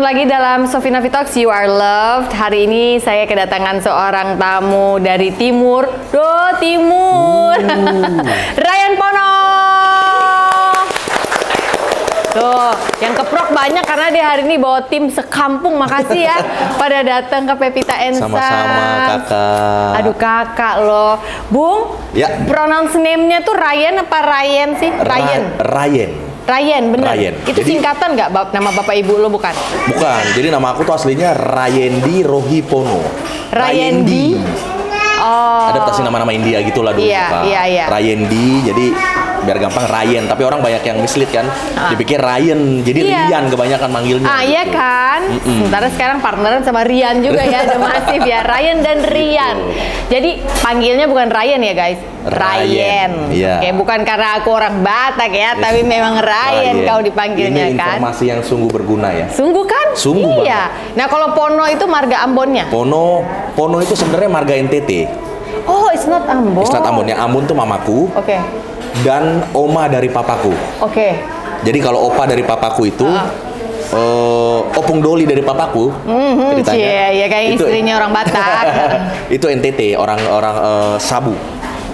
lagi dalam Sofina Talks, You Are Loved. Hari ini saya kedatangan seorang tamu dari timur. Timur. Ryan Pono. Tuh, yang keprok banyak karena dia hari ini bawa tim sekampung. Makasih ya pada datang ke Pepita Ensa. Sama-sama kakak. Aduh kakak loh. Bung, Ya. pronounce name-nya tuh Ryan apa Ryan sih? Ryan. Ryan, bener. Ryan. Itu Jadi, singkatan nggak nama bapak ibu lo bukan? Bukan. Jadi nama aku tuh aslinya Rayendi Rohi Pono. Rayendi. Oh. Adaptasi nama-nama India gitulah dulu. Iya, Kak. iya. Rayendi. Jadi biar gampang Ryan. Tapi orang banyak yang mislead kan. Dipikir Ryan. Jadi Iya. Rian kebanyakan manggilnya. Iya gitu. kan? Sementara sekarang partneran sama Rian juga ya, ada masif ya. Ryan dan Rian. Jadi panggilnya bukan Ryan ya guys. Ryan. Iya. Oke, bukan karena aku orang Batak ya, tapi memang Ryan kau dipanggilnya Ini kan. informasi yang sungguh berguna ya. Sungguh kan? Sungguh iya. Nah kalau Pono itu marga Ambonnya. Pono itu sebenarnya marga NTT. Oh, it's not Ambon. Istat Ambon. Yang Ambon tuh mamaku. Oke. Dan oma dari papaku. Oke. Jadi kalau opa dari papaku itu opung doli dari papaku ceritanya. Iya, kayak itu, istrinya orang Batak. itu NTT, orang-orang Sabu.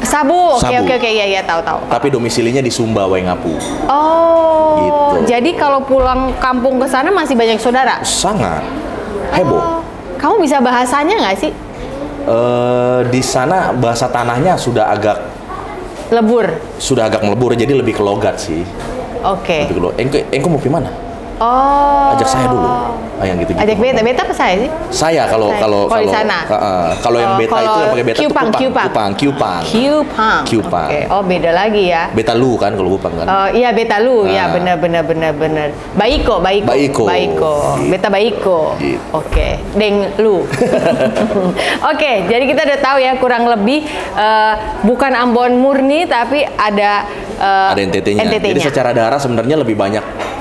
Sabu. Oke, Sabu. iya, tahu. Tapi domisilinya di Sumba, Waingapu. Oh. Gitu. Jadi kalau pulang kampung ke sana masih banyak saudara? Sangat heboh. Oh. Kamu bisa bahasanya nggak sih? Di sana bahasa tanahnya sudah agak melebur, jadi lebih ke logat sih. Oke. Lebih ke logat. Engko mau gimana? Oh. Ajak saya dulu. Yang gitu. Ajak beta apa saya sih? Saya kalau di sana. Kalau yang beta itu yang pakai beta itu Kupang. Oke. Oh, beda lagi ya. Beta lu kan kalau Kupang kan. Oh, iya beta lu. Ya, benar. Baiko. Beta Baiko. Gitu. Oke. Deng lu. Oke, jadi kita udah tahu ya kurang lebih bukan Ambon murni tapi ada NTT-nya. Jadi secara darah sebenarnya lebih banyak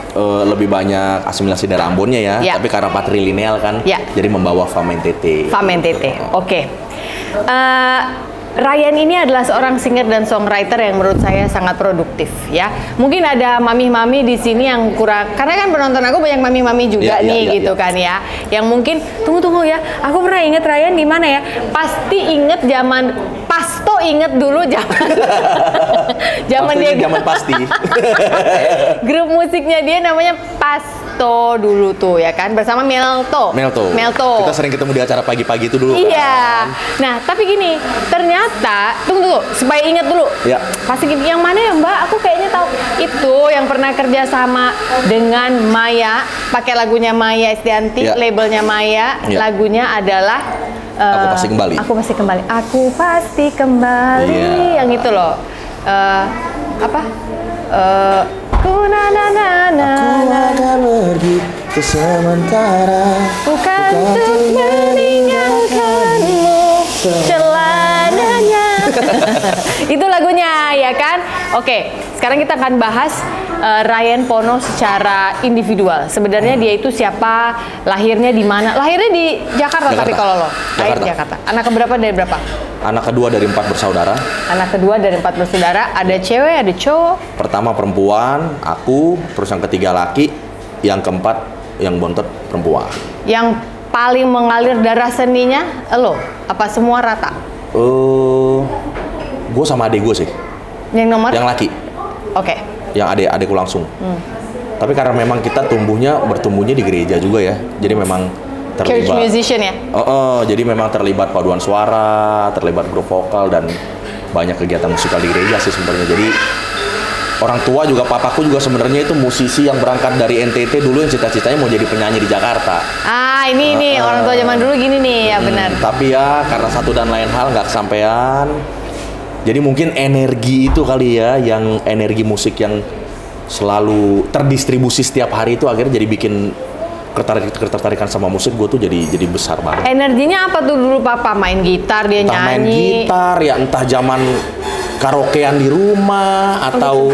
asimilasi dari Ambonnya ya. Tapi karena patrilineal kan, jadi membawa Fam NTT. Oke. Ryan ini adalah seorang singer dan songwriter yang menurut saya sangat produktif ya. Mungkin ada mami-mami di sini yang kurang, karena kan penonton aku banyak mami-mami juga kan ya. Yang mungkin tunggu ya. Aku pernah inget Ryan di mana ya? Pasto inget dulu zaman pasti. Grup musiknya dia namanya Pasto dulu tuh ya kan, bersama Melto. Kita sering ketemu di acara pagi-pagi itu dulu. Iya. Kan? Nah, tapi gini, ternyata tunggu supaya ingat dulu. Ya. Pasti gini, yang mana ya Mbak? Aku kayaknya tahu itu yang pernah kerja sama dengan Maya, pakai lagunya Maya Estianti, labelnya Maya, lagunya adalah Aku pasti kembali. Aku pasti kembali. Yang itu loh. Apa? Aku akan pergi ke sementara. Bukan untuk meninggalkanmu celananya. Itu lagunya ya kan? Oke, sekarang kita akan bahas Ryan Pono secara individual. Sebenarnya dia itu siapa, lahirnya di mana? Lahirnya di Jakarta. Tapi kalau lo lahir di Jakarta. Anak keberapa dari berapa? Anak kedua dari 4 bersaudara. Ada cewek, ada cowok. Pertama perempuan, aku, terus yang ketiga laki, yang keempat yang bontot perempuan. Yang paling mengalir darah seninya lo? Apa semua rata? Gue sama adik gue sih. Yang nomor? Yang laki. Oke. Yang adekku langsung. Tapi karena memang kita bertumbuhnya di gereja juga ya. Jadi memang terlibat. Church musician ya? Jadi memang terlibat paduan suara, terlibat grup vokal dan banyak kegiatan musikal di gereja sih sebenarnya. Jadi orang tua juga, papaku juga sebenarnya itu musisi yang berangkat dari NTT dulu yang cita-citanya mau jadi penyanyi di Jakarta. Ini orang tua zaman dulu gini nih, ya benar. Tapi ya karena satu dan lain hal nggak kesampaian. Jadi mungkin energi itu kali ya, yang energi musik yang selalu terdistribusi setiap hari itu akhirnya jadi bikin ketertarikan sama musik gue tuh jadi besar banget. Energinya apa tuh dulu papa? Main gitar, dia entah nyanyi? Main gitar ya, entah zaman karaokean di rumah atau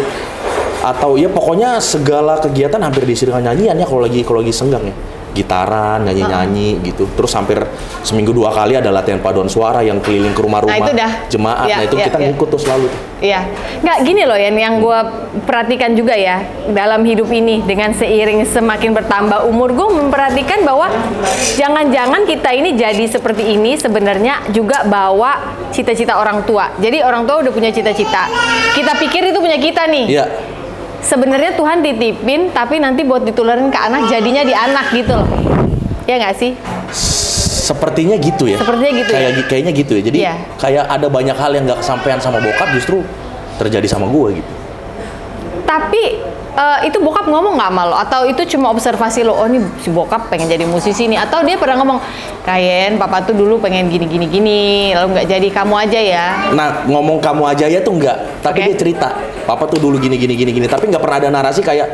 ya pokoknya segala kegiatan hampir diisi dengan nyanyian ya kalau lagi senggang ya. gitaran, nyanyi-nyanyi gitu. Terus hampir seminggu 2 kali ada latihan paduan suara yang keliling ke rumah-rumah Nah, itu dah. jemaat. Iya, Nah itu iya, kita iya. ngikut tuh selalu. Iya, nggak gini loh yang gue perhatikan juga ya dalam hidup ini dengan seiring semakin bertambah umur, gue memperhatikan bahwa jangan-jangan kita ini jadi seperti ini sebenarnya juga bawa cita-cita orang tua. Jadi orang tua udah punya cita-cita, kita pikir itu punya kita nih. Iya. Sebenarnya Tuhan titipin, tapi nanti buat ditularin ke anak, jadinya di anak gitu loh. Ya nggak sih? Sepertinya gitu ya. Sepertinya gitu ya. Kayaknya gitu ya. Jadi Iya. kayak ada banyak hal yang nggak kesampaian sama bokap justru terjadi sama gue gitu. Tapi itu bokap ngomong nggak sama lo? Atau itu cuma observasi lo? Oh ini si bokap pengen jadi musisi nih. Atau dia pernah ngomong, Kayen, papa tuh dulu pengen gini, lalu nggak jadi, kamu aja ya. Nah, ngomong kamu aja ya tuh enggak, tapi Oke. dia cerita, papa tuh dulu gini, tapi nggak pernah ada narasi kayak,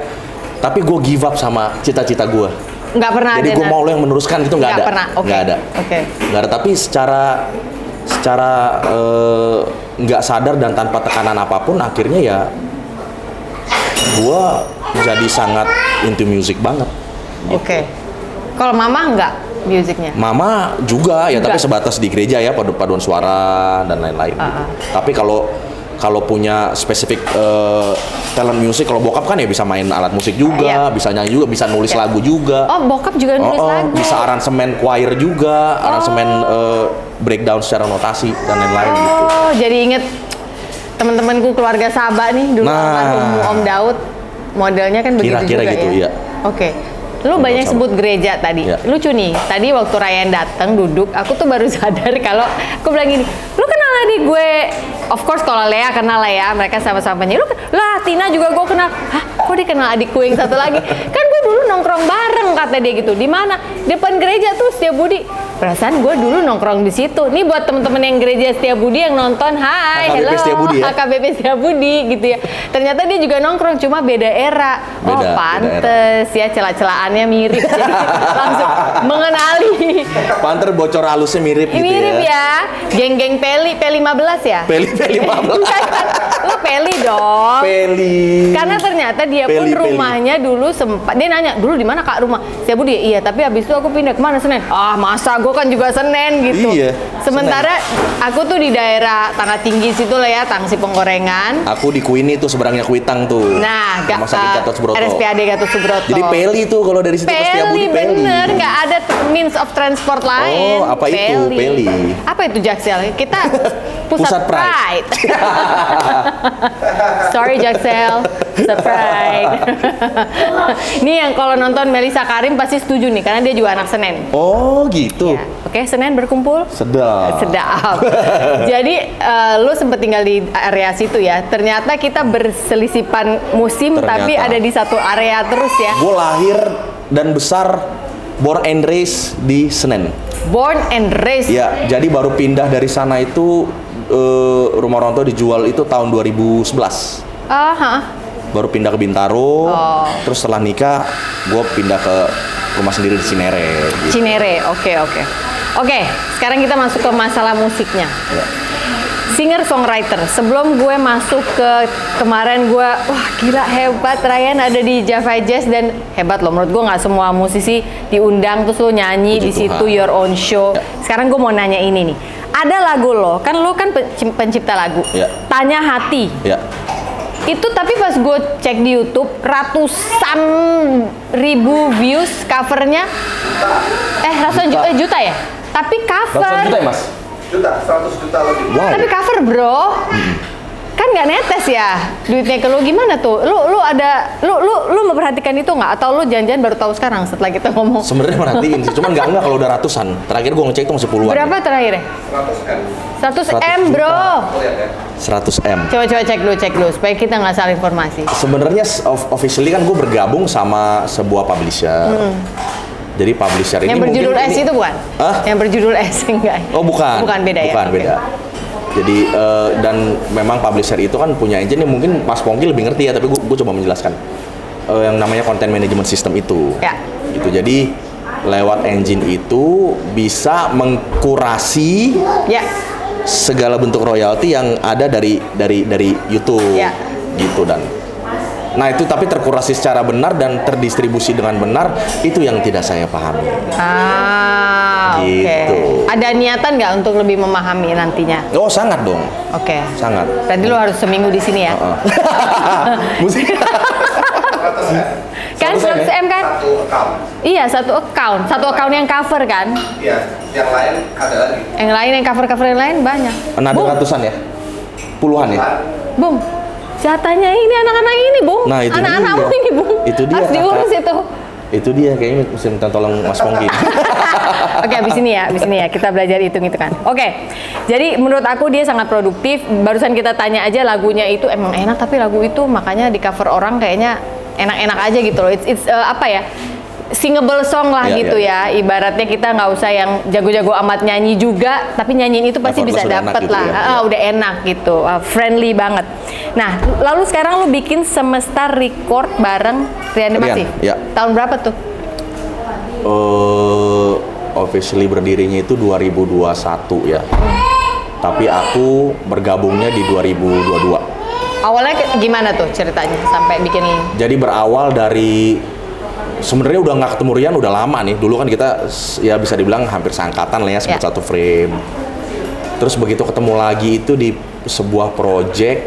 tapi gue give up sama cita-cita gue. Nggak pernah Jadi ada. gue mau lo yang meneruskan gitu nggak ada. Pernah. Oke. Nggak ada. Oke. Nggak ada. Tapi secara nggak sadar dan tanpa tekanan apapun, akhirnya ya gue jadi sangat into music banget. Oke. Kalau mama nggak musiknya? Mama juga ya, tapi Juga. sebatas di gereja ya, paduan suara dan lain-lain. Gitu. Tapi kalau punya spesifik talent musik, kalau bokap kan ya bisa main alat musik juga, Iya. bisa nyanyi juga, bisa nulis Iya. lagu juga. Oh, bokap juga nulis lagu. Bisa aransemen choir juga, aransemen breakdown secara notasi dan lain-lain gitu. Oh, jadi inget teman-temanku keluarga Sabah nih dulu, Nah. almarhum Om Daud, modelnya kan begitu Kira-kira juga gitu, ya. iya. Oke. Lu Om banyak Daud sebut gereja tadi. Iya. Lucu nih. Tadi waktu Ryan datang duduk, aku tuh baru sadar kalau aku bilang gini, "Lu kenal adik gue?" Of course kalau Lea kenal lah ya, mereka sama-sama penyanyi. Lah, Tina juga gue kenal. Hah, kok dia kenal adikku yang satu lagi? Kan gue dulu nongkrong bareng, kata dia gitu. Di mana? Depan gereja tuh Setiabudi. Perasaan gue dulu nongkrong di situ. Nih buat temen-temen yang gereja Setiabudi yang nonton, hai, HKBP hello, Setiabudi ya? HKBP Setiabudi gitu ya. Ternyata dia juga nongkrong, cuma beda era. Oh, Beda pantes ya, celah-celahannya mirip. Jadi langsung mengenali. Panter bocor halusnya mirip gitu Mirip ya. Geng-geng Peli 15 ya? Peli 15. Bukan kan? Lo Peli dong. Peli. Karena ternyata dia pun Peli. rumahnya dulu sempat, dia nanya, dulu di mana Kak rumah? Setiabudi, iya, tapi habis itu aku pindah kemana, Senen? Ah, masa gue kan juga Senen gitu. Iya, Sementara aku tuh di daerah Tangga Tinggi situ lah ya, Tangsi Penggorengan. Aku di Queenie tuh seberangnya Kuitang tuh. Nah, Rumah sakit Gatot Subroto. RSPAD Gatot Subroto. Jadi Peli tuh kalau dari situ ke Setiabudi Peli. Bener, nggak ada means of transport lain. Oh, apa itu? Peli. Apa itu Jaksel? Kita Pusat pusat Pride. pride. Sorry Jaksel, pusat pride. Ini yang kalau nonton Melisa Karim pasti setuju nih, karena dia juga anak Senen. Oh gitu. Ya. Oke, Senen berkumpul. Sedap. Sedap. Jadi lu sempet tinggal di area situ ya. Ternyata kita berselisipan musim, Ternyata. tapi ada di satu area terus ya. Gue lahir dan besar born and raised di Senen. Born and raised. Ya, jadi baru pindah dari sana itu rumah orang tua dijual itu tahun 2011. Aha. Baru pindah ke Bintaro. Oh. Terus setelah nikah, gue pindah ke rumah sendiri di Cinere. Gitu. Cinere, oke. Oke, sekarang kita masuk ke masalah musiknya. Ya. Singer songwriter. Sebelum gue masuk ke kemarin gue, wah gila hebat Ryan ada di Java Jazz, dan hebat loh menurut gue, nggak semua musisi diundang terus lo nyanyi Puji di situ Tuhan. your own show. Ya. Sekarang gue mau nanya ini nih. Ada lagu lo kan pencipta lagu. Ya. Tanya Hati. Ya. Itu tapi pas gue cek di YouTube ratusan ribu views covernya, ratusan juta ya. Tapi cover. Ratusan juta ya, Mas? 100 juta lebih. Wow. Tapi cover bro, kan nggak netes ya duitnya ke lu, gimana tuh? Lu memperhatikan itu nggak? Atau lu jangan-jangan baru tahu sekarang setelah kita ngomong? Sebenarnya merhatiin sih, cuman nggak kalau udah ratusan. Terakhir gue ngecek tuh masih puluhan. Berapa terakhirnya? 100 M. 100 M bro. Lihat ya. 100 M. Coba cek dulu supaya kita nggak salah informasi. Sebenarnya officially kan gue bergabung sama sebuah publisher. Jadi publisher ini Yang berjudul mungkin S ini- itu bukan? Hah? Yang berjudul S enggak? Oh bukan. Bukan, beda ya? Bukan, Oke. beda. Jadi dan memang publisher itu kan punya engine yang mungkin Mas Pongki lebih ngerti ya, tapi gue coba menjelaskan. Yang namanya content management system itu. Ya. Gitu. Jadi lewat engine itu bisa mengkurasi Ya. segala bentuk royalti yang ada dari YouTube. Ya. Gitu, dan Nah itu tapi terkurasi secara benar dan terdistribusi dengan benar, itu yang tidak saya pahami. Oke. Gitu. Ada niatan nggak untuk lebih memahami nantinya? Oh sangat dong, Oke. sangat. Berarti lo harus seminggu di sini ya? Musik. Kan 100 M kan? Satu account. Iya, satu account yang cover kan? Iya, yang lain ada lagi. Yang lain yang cover yang lain banyak. Ada Bung, ratusan ya, puluhan ya. Bung, jatahnya ini anak-anak ini, Bung. Nah, itu anak-anakmu dia. ini, Bung. Itu dia, Harus diurus Kakak. itu. Itu dia kayaknya mesti minta tolong Mas Pongki. Oke, abis ini ya kita belajar hitung-hitungan. Oke, jadi menurut aku dia sangat produktif. Barusan kita tanya aja lagunya itu emang enak, tapi lagu itu makanya di cover orang kayaknya enak-enak aja gitu loh. It's apa ya? Singable song lah Iya, gitu iya. ya. Ibaratnya kita nggak usah yang jago-jago amat nyanyi juga, tapi nyanyiin itu pasti Effortless bisa udah enak dapet gitu lah. ya. Udah enak gitu, friendly banget. Nah, lalu sekarang lu bikin Semesta record bareng Rian Masif. ya. Tahun berapa tuh? Officially berdirinya itu 2021 ya. Tapi aku bergabungnya di 2022. Awalnya gimana tuh ceritanya sampai bikin Jadi berawal dari sebenarnya udah nggak ketemu Rian udah lama nih. Dulu kan kita ya bisa dibilang hampir seangkatan lah ya, sempat Ya. satu frame. Terus begitu ketemu lagi itu di sebuah project,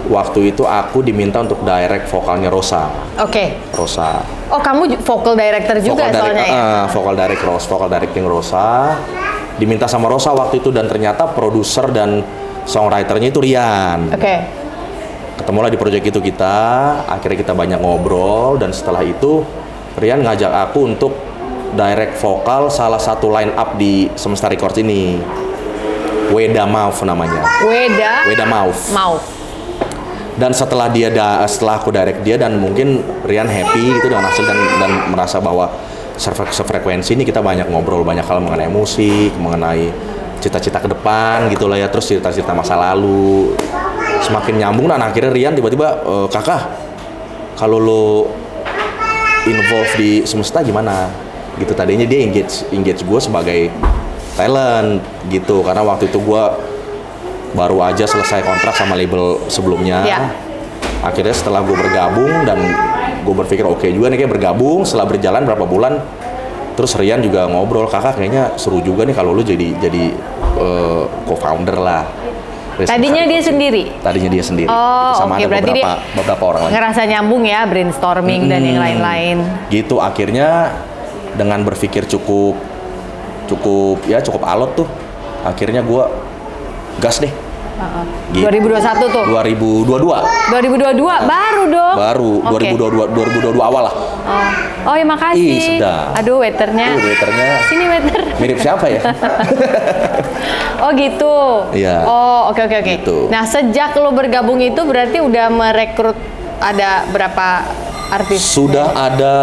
waktu itu aku diminta untuk direct vokalnya Rosa. Oke. Rosa. Oh, kamu vocal director juga soalnya ya? Vocal directing Rosa. Diminta sama Rosa waktu itu dan ternyata produser dan songwriternya itu Rian. Oke. Ketemulah di project itu kita, akhirnya kita banyak ngobrol dan setelah itu Rian ngajak aku untuk direct vokal salah satu line up di Semesta Records ini. Weda Mauf namanya. Weda Mauf. Dan setelah setelah aku direct dia dan mungkin Rian happy gitu dengan hasil dan merasa bahwa sefrekuensi ini kita banyak ngobrol banyak hal mengenai musik, mengenai cita-cita ke depan gitu lah ya, terus cerita-cerita masa lalu semakin nyambung dan akhirnya Rian tiba-tiba kakak kalau lo involve di Semesta gimana gitu. Tadinya dia engage gue sebagai talent gitu karena waktu itu gue baru aja selesai kontrak sama label sebelumnya. Ya. Akhirnya setelah gue bergabung dan gue berpikir oke juga nih kayak bergabung, setelah berjalan berapa bulan terus Rian juga ngobrol, kakak kayaknya seru juga nih kalau lu jadi co-founder lah. Tadinya dia sendiri? Tadinya dia sendiri. Oh, sama oke. ada Berarti dia beberapa orang lain. ngerasa nyambung ya, brainstorming dan yang lain-lain. Gitu akhirnya dengan berpikir cukup alot tuh, akhirnya gue gas deh. Gitu. 2021 tuh? 2022. 2022 baru dong? Baru, Oke. 2022 awal lah. Oh ya makasih. Ih, sedap. Aduh, waiternya. Waiternya Sini waiter. mirip siapa ya? Oh gitu. Iya. Oh, oke. Gitu. Nah, sejak lo bergabung itu berarti udah merekrut ada berapa artis? Sudah ada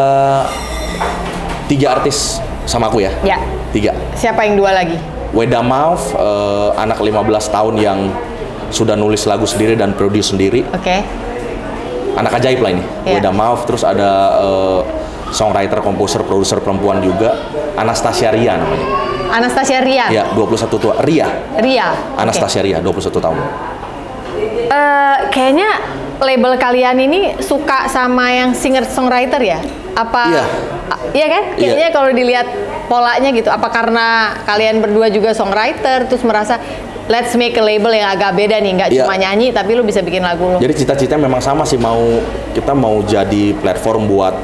3 artis sama aku ya? Ya. 3. Siapa yang 2 lagi? Weda Mauf, anak 15 tahun yang sudah nulis lagu sendiri dan produce sendiri. Oke. Anak ajaib lah ini. Iya. Weda Mauf, terus ada songwriter, komposer, produser perempuan juga. Anastasia Ria namanya. Anastasia Ria. Ya, 21 tua. Ria. Oke. Anastasia Ria, 21 tahun. Kayaknya label kalian ini suka sama yang singer songwriter ya? Apa? Iya. Iya kan? Iya. Kayaknya kalau dilihat polanya gitu. Apa karena kalian berdua juga songwriter, terus merasa let's make a label yang agak beda nih, nggak Iya. cuma nyanyi tapi lu bisa bikin lagu lo. Jadi cita-citanya memang sama sih, kita mau jadi platform buat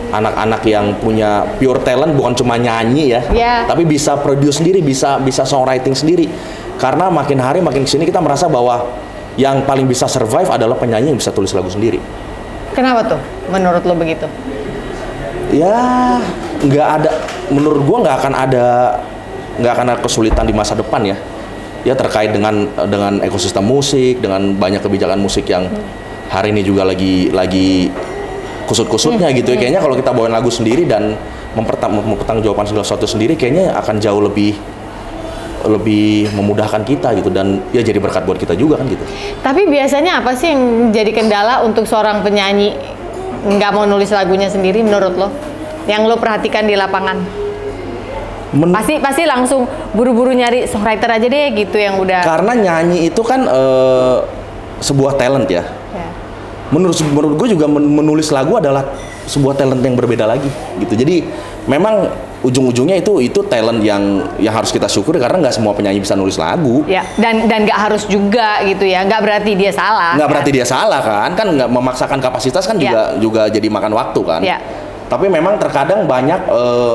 anak-anak yang punya pure talent, bukan cuma nyanyi ya, Iya. tapi bisa produce sendiri, bisa songwriting sendiri. Karena makin hari makin kesini kita merasa bahwa yang paling bisa survive adalah penyanyi yang bisa tulis lagu sendiri. Kenapa tuh? Menurut lo begitu? Ya, nggak ada. Menurut gua nggak akan ada kesulitan di masa depan ya. Ya terkait dengan ekosistem musik, dengan banyak kebijakan musik yang hari ini juga lagi kusut-kusutnya gitu ya. Kayaknya kalau kita bawain lagu sendiri dan mempertanggungjawabkan segala sesuatu sendiri, kayaknya akan jauh lebih memudahkan kita gitu, dan ya jadi berkat buat kita juga kan gitu. Tapi biasanya apa sih yang jadi kendala untuk seorang penyanyi nggak mau nulis lagunya sendiri menurut lo? Yang lo perhatikan di lapangan? Pasti langsung buru-buru nyari songwriter aja deh gitu yang udah. Karena nyanyi itu kan sebuah talent ya. Ya. menurut gue juga menulis lagu adalah sebuah talent yang berbeda lagi gitu. Jadi memang ujung-ujungnya itu talent yang harus kita syukuri karena nggak semua penyanyi bisa nulis lagu. Ya, dan nggak harus juga gitu ya, nggak berarti dia salah. Nggak berarti dia salah kan nggak memaksakan kapasitas kan juga jadi makan waktu kan. Ya. Tapi memang terkadang banyak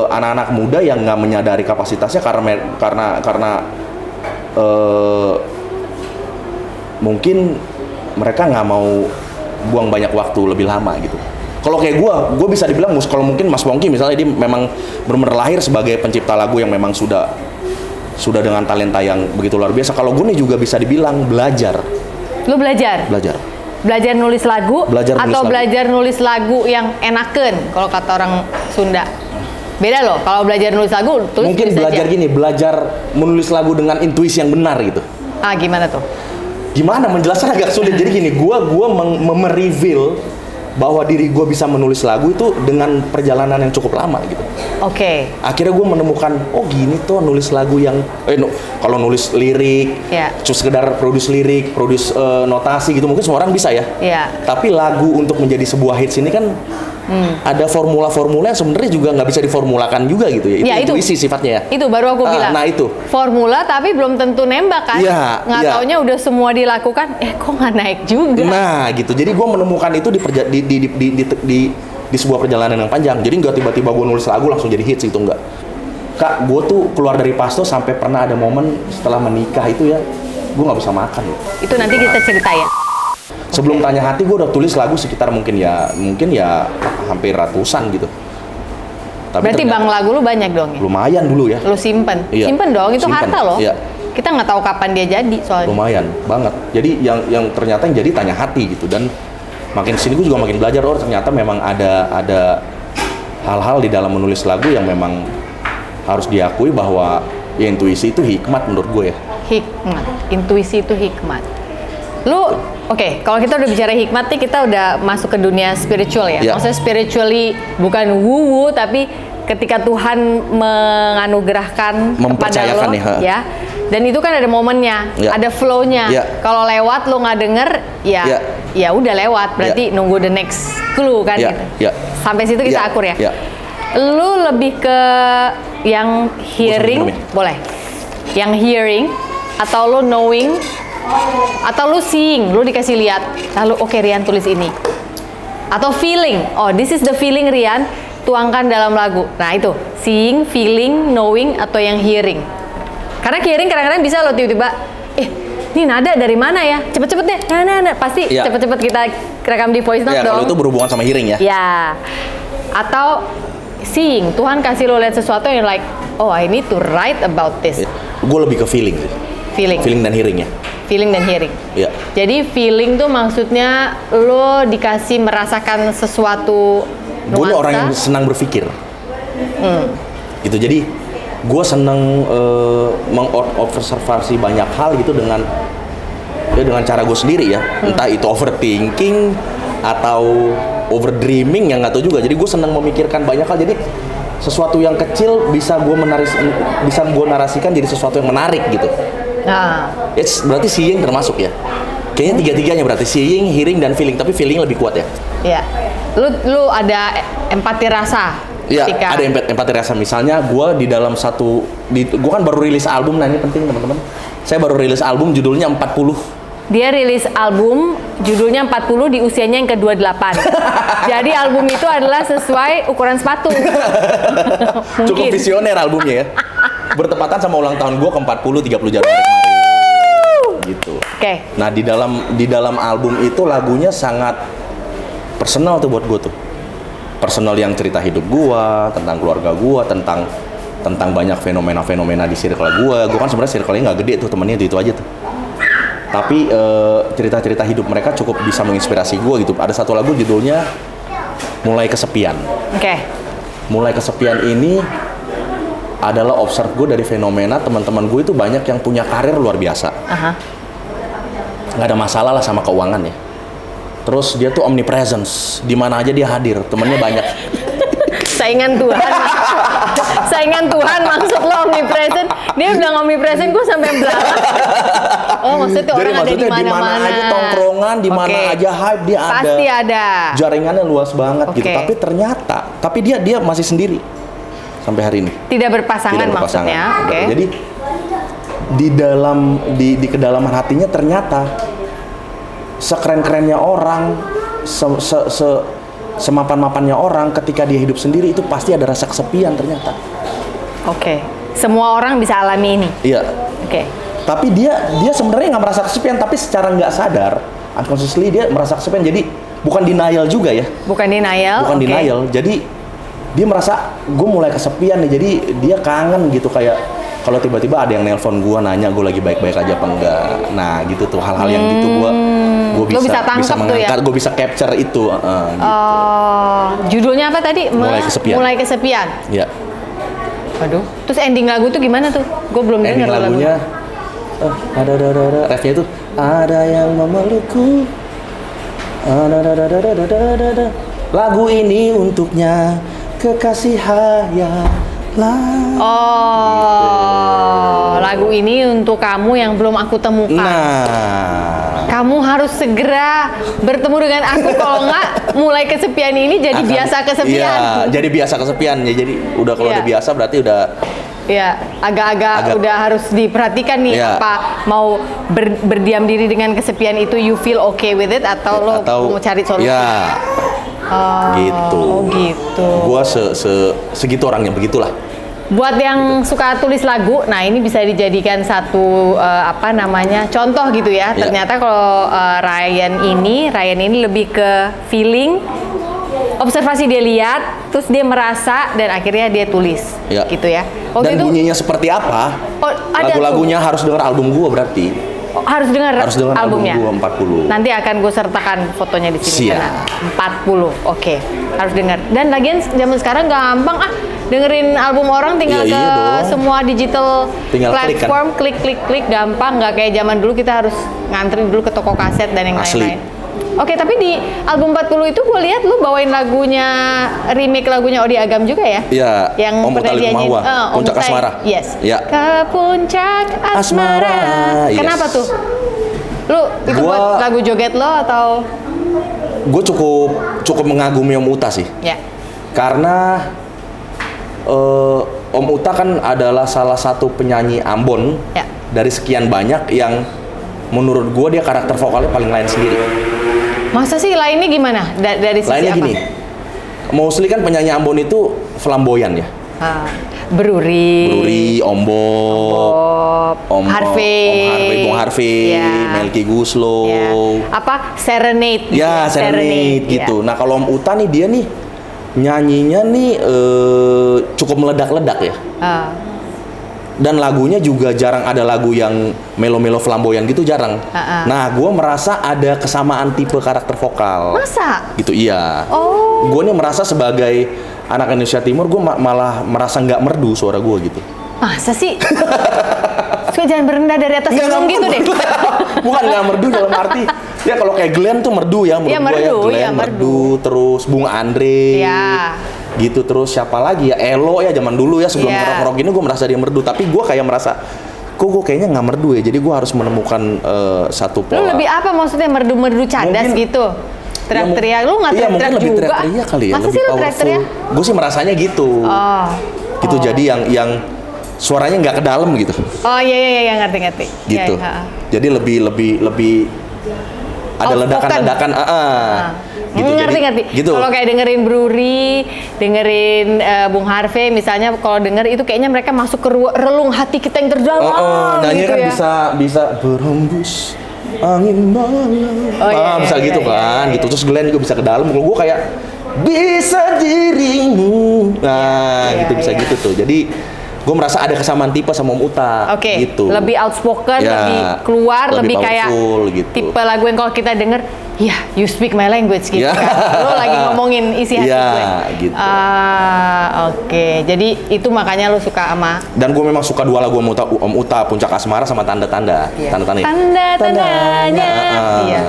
anak-anak muda yang nggak menyadari kapasitasnya karena mungkin mereka nggak mau buang banyak waktu lebih lama gitu. Kalau kayak gue bisa dibilang kalau mungkin Mas Pongki misalnya dia memang benar-benar lahir sebagai pencipta lagu yang memang sudah dengan talenta yang begitu luar biasa. Kalau gue nih juga bisa dibilang belajar. Lu belajar? Belajar nulis lagu belajar nulis lagu yang enaken kalau kata orang Sunda. Beda loh, kalau belajar nulis lagu tulis mungkin belajar aja. Belajar menulis lagu dengan intuisi yang benar gitu. Gimana tuh? Gimana menjelaskan agak sulit. Jadi gini, gue mereveal bahwa diri gue bisa menulis lagu itu dengan perjalanan yang cukup lama gitu. Oke. Akhirnya gue menemukan, oh gini tuh nulis lagu yang, kalau nulis lirik, cuma sekedar produce lirik, produce notasi gitu, mungkin semua orang bisa ya. Tapi lagu untuk menjadi sebuah hits ini kan ada formula-formula yang sebenarnya juga nggak bisa diformulakan juga gitu ya. Itu intuisi sifatnya ya. Itu baru aku bilang. Nah itu. Formula tapi belum tentu nembak kan. Nggak taunya udah semua dilakukan, kok nggak naik juga. Nah gitu. Jadi gue menemukan itu di sebuah perjalanan yang panjang. Jadi nggak tiba-tiba gue nulis lagu langsung jadi hits gitu, nggak. Kak, gue tuh keluar dari Pasto sampai pernah ada momen setelah menikah itu ya, gue nggak bisa makan. Itu nanti kita ceritain. Sebelum Tanya Hati gue udah tulis lagu sekitar mungkin ya hampir ratusan gitu. Tapi berarti bang lagu lu banyak dong ya? Lumayan dulu ya. Lu simpen? Iya. Simpen dong, itu harta loh. Iya. Kita nggak tahu kapan dia jadi soalnya. Lumayan banget. Jadi yang ternyata yang jadi Tanya Hati gitu. Dan makin sini gue juga makin belajar, ternyata memang ada hal-hal di dalam menulis lagu yang memang harus diakui bahwa ya intuisi itu hikmat menurut gue ya. Hikmat, intuisi itu hikmat. Lu, oke, kalau kita udah bicara hikmat nih, kita udah masuk ke dunia spiritual ya. Maksudnya spiritually bukan woo-woo, tapi ketika Tuhan menganugerahkan kepada lo, ya. Dan itu kan ada momennya, ada flow-nya. Kalau lewat lo nggak denger, ya udah lewat. Berarti nunggu the next clue kan gitu. Sampai situ kita akur ya. Lu lebih ke yang hearing, boleh? Yang hearing atau lo knowing? Atau lu seeing, lu dikasih lihat, lalu oke, Rian tulis ini. Atau feeling, this is the feeling Rian, tuangkan dalam lagu. Nah itu, seeing, feeling, knowing, atau yang hearing. Karena hearing kadang-kadang bisa lo tiba-tiba, ini nada dari mana ya? Cepet-cepet deh, nah, pasti cepet-cepet kita rekam di voice note dong. Kalau itu berhubungan sama hearing ya. Ya, atau seeing, Tuhan kasih lo lihat sesuatu yang like, I need to write about this. Gue lebih ke feeling sih. Feeling dan hearing ya. Feeling dan hearing. Jadi feeling tuh maksudnya lo dikasih merasakan sesuatu nuansa. Gue orang yang senang berpikir. Gitu. Jadi gue senang mengobservasi banyak hal gitu dengan cara gue sendiri ya. Entah itu overthinking atau overdreaming, yang nggak tahu juga. Jadi gue senang memikirkan banyak hal. Jadi sesuatu yang kecil bisa gue narasikan jadi sesuatu yang menarik gitu. Berarti seeing termasuk ya. Kayaknya tiga-tiganya berarti seeing, hearing, dan feeling. Tapi feeling lebih kuat ya. Iya. Lu ada empati rasa. Iya, ada empati rasa. Misalnya gue di dalam gue kan baru rilis album. Nah ini penting teman-teman. Saya baru rilis album judulnya 40. Dia rilis album judulnya 40 di usianya yang ke-28. Jadi album itu adalah sesuai ukuran sepatu. Cukup visioner albumnya ya. Bertepatan sama ulang tahun gue ke-40 30 Januari kemarin. Gitu. Oke. Nah, di dalam album itu lagunya sangat personal tuh buat gue tuh. Personal yang cerita hidup gue, tentang keluarga gue, tentang banyak fenomena-fenomena di circle gue. Gue kan sebenarnya circle-nya nggak gede tuh, temennya itu aja tuh. Tapi cerita-cerita hidup mereka cukup bisa menginspirasi gue gitu. Ada satu lagu judulnya Mulai Kesepian. Mulai Kesepian ini adalah observe gue dari fenomena teman-teman gue itu banyak yang punya karir luar biasa. Nggak ada masalah lah sama keuangan ya. Terus dia tuh omnipresence, di mana aja dia hadir, temennya banyak. Saingan Tuhan. Saingan Tuhan maksud lo omnipresent. Dia bilang omnipresent, gue sampai belalang. Oh, maksudnya Jadi orang ada di maksudnya di mana mana-mana. aja tongkrongan, di mana Oke. aja hype dia ada. Pasti ada. Jaringannya luas banget gitu. Oke. Tapi ternyata, dia masih sendiri sampai hari ini. Tidak berpasangan, Tidak berpasangan. maksudnya. Oke. Jadi di kedalaman hatinya ternyata sekeren-kerennya orang, semapan-mapannya orang, ketika dia hidup sendiri itu pasti ada rasa kesepian ternyata. Oke. Semua orang bisa alami ini. Iya. Oke. Tapi dia sebenarnya nggak merasa kesepian, tapi secara nggak sadar, unconsciously dia merasa kesepian. Jadi bukan denial juga ya. Bukan denial. Bukan oke. denial. Jadi dia merasa gue mulai kesepian nih. Jadi dia kangen gitu, kayak kalau tiba-tiba ada yang nelpon gue nanya gue lagi baik-baik aja apa enggak. Nah gitu tuh, hal-hal yang gitu gue Lo bisa tangkap tuh ya? mengangkat, gue bisa capture itu. Gitu. Oh, judulnya apa tadi? Mulai kesepian. Mulai kesepian. Ya. Waduh. Terus ending lagu tuh gimana tuh? Gue belum Ending dengar lagunya ada refnya itu ada yang memelukku. Ada. Lagu ini untuknya kekasih hayalan. Oh, lagu ini untuk kamu yang belum aku temukan. Nah, Kamu harus segera bertemu dengan aku, kalau nggak mulai kesepian ini jadi biasa kesepian. Iya, jadi biasa kesepian ya. Jadi udah kalau Iya. udah biasa berarti udah Ya, agak-agak udah harus diperhatikan nih, Iya. apa mau berdiam diri dengan kesepian itu you feel okay with it atau lo mau cari solusi? Ya, gitu. Oh gitu. Gua segitu orangnya, begitulah. Buat yang suka tulis lagu, nah ini bisa dijadikan satu contoh gitu ya. Iya. Ternyata kalau Ryan ini lebih ke feeling, observasi dia lihat, terus dia merasa dan akhirnya dia tulis, Iya. gitu ya. Dan bunyinya seperti apa? Oh, ada Lagu-lagunya harus denger album gua berarti. harus dengar albumnya. Album gua 40. Nanti akan gue sertakan fotonya di sini. Siap. Karena 40, oke, harus dengar. Dan lagian zaman sekarang gampang dengerin album orang tinggal Iya, ke iya dong. semua digital Tinggal klik kan. platform, klik, gampang, nggak kayak zaman dulu kita harus ngantri dulu ke toko kaset dan yang Asli. lain-lain. Oke, tapi di album 40 itu gue lihat lu bawain remake lagunya Odi Agam juga ya? Iya, Yang Om pernah Utali dia nyanyi- Kumawa, Om Puncak Utai. Asmara. Yes. Iya. Ke puncak asmara. Asmara, yes. Kenapa tuh? Lu itu Gua- buat lagu joget lo atau? Gue cukup mengagumi Om Uta sih. Ya. Karena Om Uta kan adalah salah satu penyanyi Ambon Ya. dari sekian banyak yang menurut gue dia karakter vokalnya paling lain sendiri. Masa sih lainnya gimana? Dari sisi Lainnya apa? gini, mostly kan penyanyi Ambon itu flamboyan ya. Bruri, Ombok, Bob, Harvey, Bung Harvey, Ya. Melki Guslo. Ya. Apa? Serenade. gitu Ya, Serenade gitu. ya. Nah, kalau Om Uta nih dia nih nyanyinya nih cukup meledak-ledak ya. Ah. Dan lagunya juga jarang ada lagu yang melo-melo flamboyan gitu, jarang. Nah, gue merasa ada kesamaan tipe karakter vokal. Masa? Gitu, iya. Oh. Gue nih merasa sebagai anak Indonesia Timur, gue malah merasa nggak merdu suara gue gitu. Masa sih? Suka jangan berendah dari atas gunung gitu deh. Bukan nggak merdu dalam arti, ya kalau kayak Glenn tuh merdu ya, menurut Iya, gue ya. merdu, Glenn iya, merdu, terus Bung Andre. Ya. Gitu, terus siapa lagi ya, Elo ya zaman dulu ya, sebelum Iya. rock ini gue merasa dia merdu, tapi gue kayak merasa kok gue kayaknya nggak merdu ya, jadi gue harus menemukan satu Lu pola. lebih apa maksudnya merdu-merdu cadas Mungkin- gitu? Teriak-teriak, lu nggak Iya, teriak-teriak mungkin lebih juga? teriak-teriak kali ya, Masa lebih sih lu powerful. teriak-teriak? Gue sih merasanya gitu. Oh. Gitu, jadi yang suaranya nggak ke dalam gitu. Oh iya, ngerti. Gitu. Iya, Jadi lebih ada Outspoken. ledakan-ledakan. Gitu, ngerti. Gitu. Kalau kayak dengerin Bruri, dengerin Bung Harvey misalnya, kalau denger itu kayaknya mereka masuk ke relung hati kita yang terdalam. Nanya gitu kan ya. bisa berembus angin malam. Oh, iya, Bisa iya, gitu iya, kan, iya. gitu. Terus Glenn juga bisa ke dalam. Kalau gue kayak bisa dirimu. Nah, Iya, gitu bisa iya. gitu tuh. Jadi gue merasa ada kesamaan tipe sama Om Uta. Oke, Gitu. lebih outspoken, Ya, lebih keluar, lebih lebih kayak powerful, gitu. tipe lagu yang kalau kita denger ya, you speak my language gitu Ya. kan. Lo lagi ngomongin isi hati Ya, gue. gitu. Oke. Jadi itu makanya lo suka sama Dan gue memang suka dua lagu Om Uta, Puncak Asmara sama Tanda-Tanda. Tanda-tanda. Tanda-tandanya. Ah. Iya.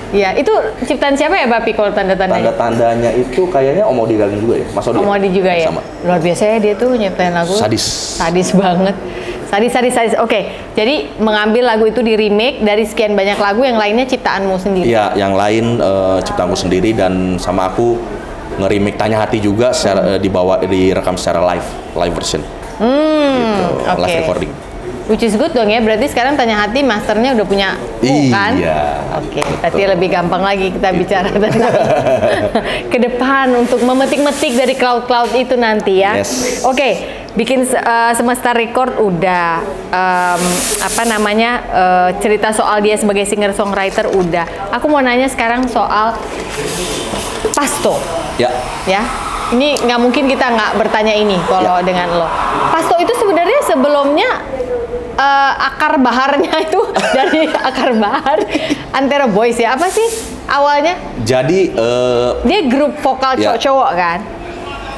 Iya, itu ciptaan siapa ya Bapi kalau tanda-tandanya? Tanda-tandanya itu kayaknya Om Odi Galing juga ya, Mas Odi. Om Odi juga ya. Sama. Luar biasa ya dia tuh nyiptain lagu. Sadis banget. Sadis. Oke, jadi mengambil lagu itu di remake dari sekian banyak lagu, yang lainnya ciptaanmu sendiri. Iya, yang lain ciptaanku sendiri, dan sama aku nge-remake Tanya Hati juga secara direkam secara live version. Gitu, oke. live recording. Which is good dong ya, berarti sekarang Tanya Hati masternya udah punya kan? Iya. Oke, berarti lebih gampang lagi kita bicara tentang ke depan untuk memetik-metik dari cloud-cloud itu nanti ya. Yes. Oke, bikin Semesta Record udah, cerita soal dia sebagai singer-songwriter udah. Aku mau nanya sekarang soal Pasto. Ya. Ya, ini nggak mungkin kita nggak bertanya ini kalau dengan lo. Pasto itu sebenarnya sebelumnya akar baharnya itu dari akar bahar Antero Boys ya, apa sih awalnya? Jadi Dia grup vokal Ya. cowok-cowok kan?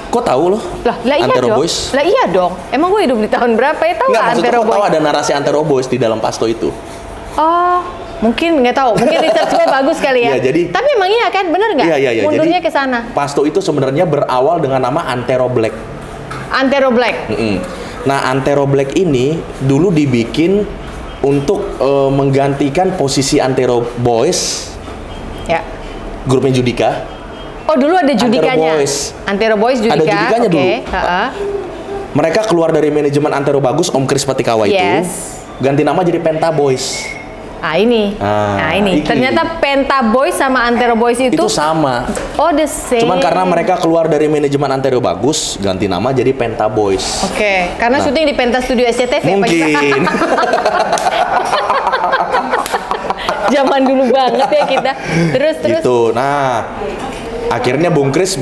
kok tahu loh? Lah iya Antero dong. Boys. Lah iya dong. Emang gue hidup di tahun berapa ya, tahu Enggak, nggak maksudnya Antero kok tahu Boys? ada narasi Antero Boys di dalam Pasto itu. Oh, mungkin nggak tahu. Mungkin research gue bagus kali ya. Iya, jadi- Tapi emang iya kan, bener nggak? Iya. Mundurnya Jadi, ke sana. Pasto itu sebenarnya berawal dengan nama Antero Black. Antero Black. Nah, Antero Black ini dulu dibikin untuk menggantikan posisi Antero Boys, Ya. grupnya Judika. Oh, dulu ada Judikanya. Boys. Antero Boys Judika. Ada Judikanya oke. dulu. Ha-ha. Mereka keluar dari manajemen Antero Bagus, Om Kris Patikawa itu. Yes. Ganti nama jadi Penta Boys. Ah ini. Nah ini. iki. Ternyata Penta Boys sama Antero Boys itu, Itu sama. oh the same. Cuman karena mereka keluar dari manajemen Antero Bagus, ganti nama jadi Penta Boys. Oke, karena Nah. syuting di Penta Studio SCTV. Mungkin. Zaman dulu banget ya kita. Terus. Gitu. Nah, akhirnya Bung Kris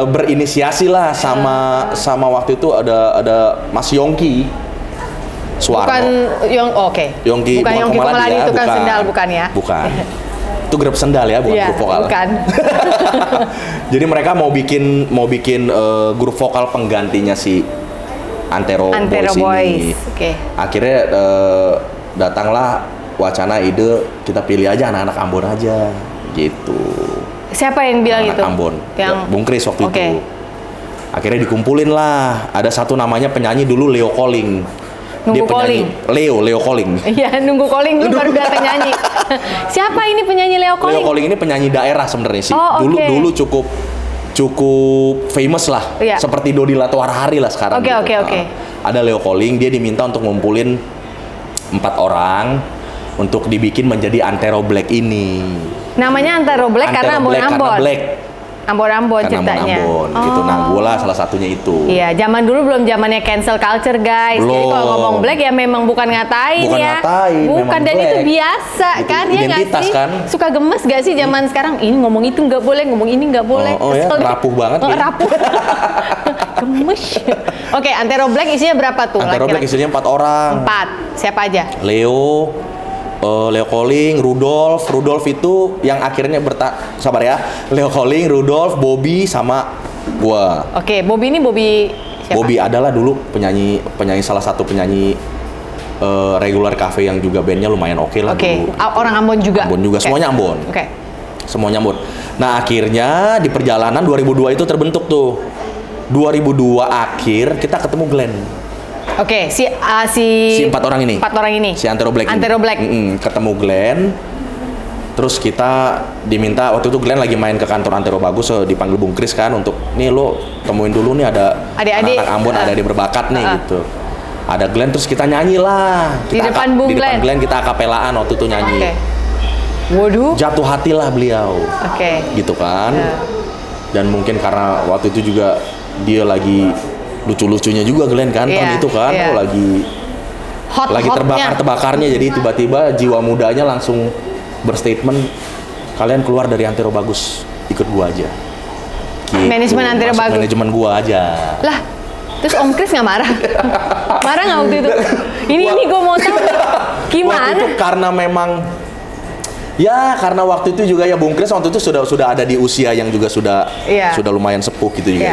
berinisiasi lah sama waktu itu ada Mas Yongki Suwarno. Bukan oke. Yongki Bukan Yongki Komaladi ya, tukang sendal bukan ya? Bukan. Itu grup sendal ya, bukan Iya, grup vokal. bukan. Jadi mereka mau bikin grup vokal penggantinya si Antero Boys ini. Oke. Akhirnya datanglah wacana ide kita pilih aja anak-anak Ambon aja gitu. Siapa yang bilang Anak itu? Ambon. Yang Bung Kris waktu Oke. itu. Akhirnya dikumpulin lah. Ada satu namanya penyanyi dulu Leo Calling. Nunggu penyanyi Leo Calling. Iya, nunggu calling dulu baru datang nyanyi. Siapa ini penyanyi Leo Calling? Leo Calling ini penyanyi daerah sebenarnya sih. Oh, oke. Dulu cukup famous lah. Iya. Seperti Dodi Latuarhari lah sekarang. Oke, gitu. oke. Ada Leo Calling, dia diminta untuk ngumpulin 4 orang untuk dibikin menjadi Antero Black ini. Namanya Antero Black karena Antero Black Ambon-Ambon. karena Black. Ambon-Ambon Karena ceritanya. Ambon gitu. Nah, gue lah salah satunya itu. Iya, zaman dulu belum zamannya cancel culture, guys. Jadi Belum. kalau ngomong black ya memang bukan ngatain Bukan ya. ngatain, bukan, memang dan itu black. biasa Itu kan, ya nggak identitas, sih? kan? Suka gemes gak sih zaman sekarang? Ini ngomong itu nggak boleh, ngomong ini nggak boleh. Oh, ya, Kesel deh. rapuh banget Oh, ya. rapuh. Gemes. Oke, Antero Black isinya berapa tuh? Antero Black isinya 4 orang. 4. Siapa aja? Leo Calling, Rudolf itu yang akhirnya sabar ya. Leo Calling, Rudolf, Bobby sama gua. Oke, Bobby ini Bobby siapa? Bobby adalah dulu penyanyi salah satu penyanyi regular cafe yang juga bandnya lumayan oke lah Oke, dulu. orang Ambon juga. Ambon juga, Oke. semuanya Ambon. Oke. Semuanya Ambon. Nah, akhirnya di perjalanan 2002 itu terbentuk tuh. 2002 akhir kita ketemu Glenn. Oke, si 4 orang ini. 4 orang ini. Si Antero Black. Antero Black. Ketemu Glenn. Terus kita diminta waktu itu Glenn lagi main ke kantor Antero Bagus, dipanggil Bung Kris kan untuk nih lo temuin dulu nih ada Adik-adik. anak Ambon, ada adik berbakat nih gitu. Ada Glenn, terus kita nyanyi lah. Di depan Bung di depan Glenn. Glenn kita akapelaan waktu itu nyanyi. Oke. Waduh. Jatuh hati lah beliau. Oke. Gitu kan. Ya. Dan mungkin karena waktu itu juga dia lagi lucu-lucunya juga Glenn kan, tahun Iya, itu kan, iya. lagi terbakar-tebakarnya, jadi tiba-tiba jiwa mudanya langsung berstatement, kalian keluar dari Antero Bagus, ikut gua aja. Gitu. Manajemen Antero Masuk Bagus. Manajemen gua aja. Lah, terus Om Kris nggak marah? Marah nggak waktu itu? Ini gue mau tahu. Waktu Gimana? itu karena memang Ya karena waktu itu juga ya Bung Kris waktu itu sudah ada di usia yang juga sudah lumayan sepuh gitu juga.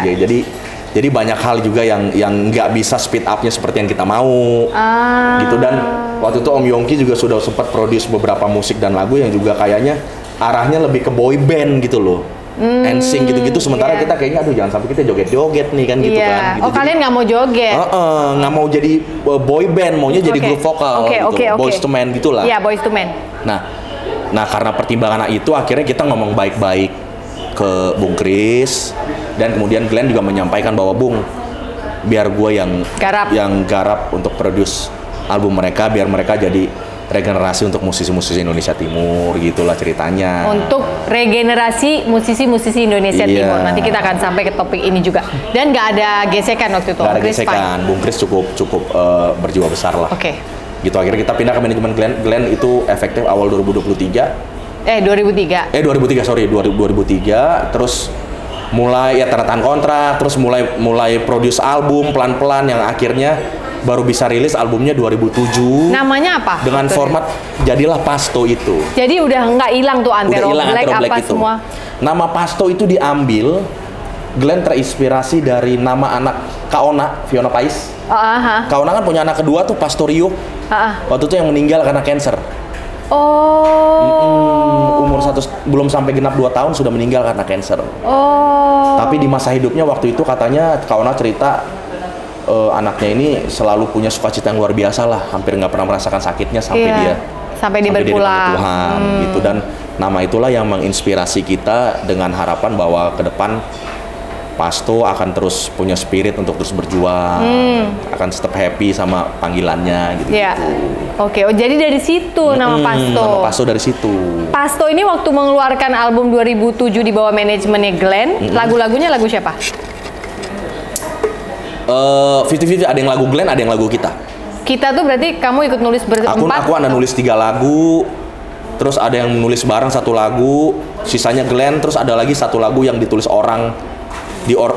Jadi banyak hal juga yang nggak bisa speed up-nya seperti yang kita mau. Gitu, dan waktu itu Om Yongki juga sudah sempat produce beberapa musik dan lagu yang juga kayaknya arahnya lebih ke boy band gitu loh. NSYNC gitu-gitu, sementara kita kayaknya aduh jangan sampai kita joget-joget nih kan gitu kan. Gitu. Oh, kalian nggak mau joget? Nggak mau jadi boy band, maunya jadi grup vokal gitu. Boys to Men gitulah. Iya, Boys to Men. Nah karena pertimbangan itu akhirnya kita ngomong baik-baik ke Bung Kris, dan kemudian Glenn juga menyampaikan bahwa Bung, biar gue yang garap untuk produce album mereka, biar mereka jadi regenerasi untuk musisi-musisi Indonesia Timur, gitulah ceritanya. Untuk regenerasi musisi-musisi Indonesia Timur. Nanti kita akan sampai ke topik ini juga. Dan nggak ada gesekan waktu itu. Nggak ada gesekan. Bung Kris cukup berjiwa besar lah. Oke. Gitu, akhirnya kita pindah ke manajemen Glenn. Glenn itu efektif awal 2023. 2003. 2003. Terus mulai ya tanda tangan kontrak, terus mulai produce album pelan-pelan yang akhirnya baru bisa rilis albumnya 2007. Namanya apa? Dengan format jadilah Pasto itu. Jadi udah nggak hilang tuh Antero Black apa itu. semua? Nama Pasto itu diambil, Glenn terinspirasi dari nama anak Kaona, Fiona Pais. Kaona kan punya anak kedua tuh Pastorio. Waktu itu yang meninggal karena cancer. Umur belum sampai genap 2 tahun sudah meninggal karena cancer. Tapi di masa hidupnya waktu itu katanya Kaona cerita anaknya ini selalu punya sukacita yang luar biasa lah, hampir nggak pernah merasakan sakitnya sampai dia berpulang gitu. Dan nama itulah yang menginspirasi kita dengan harapan bahwa ke depan Pasto akan terus punya spirit untuk terus berjuang, akan tetap happy sama panggilannya gitu. Oke, jadi dari situ nama Pasto. Nama Pasto dari situ. Pasto ini waktu mengeluarkan album 2007 di bawah manajemennya Glenn, lagu-lagunya lagu siapa? 50-50, ada yang lagu Glenn, ada yang lagu kita. Kita tuh berarti kamu ikut nulis berempat? Aku ada nulis 3 lagu, terus ada yang nulis bareng 1 lagu, sisanya Glenn, terus ada lagi 1 lagu yang ditulis orang,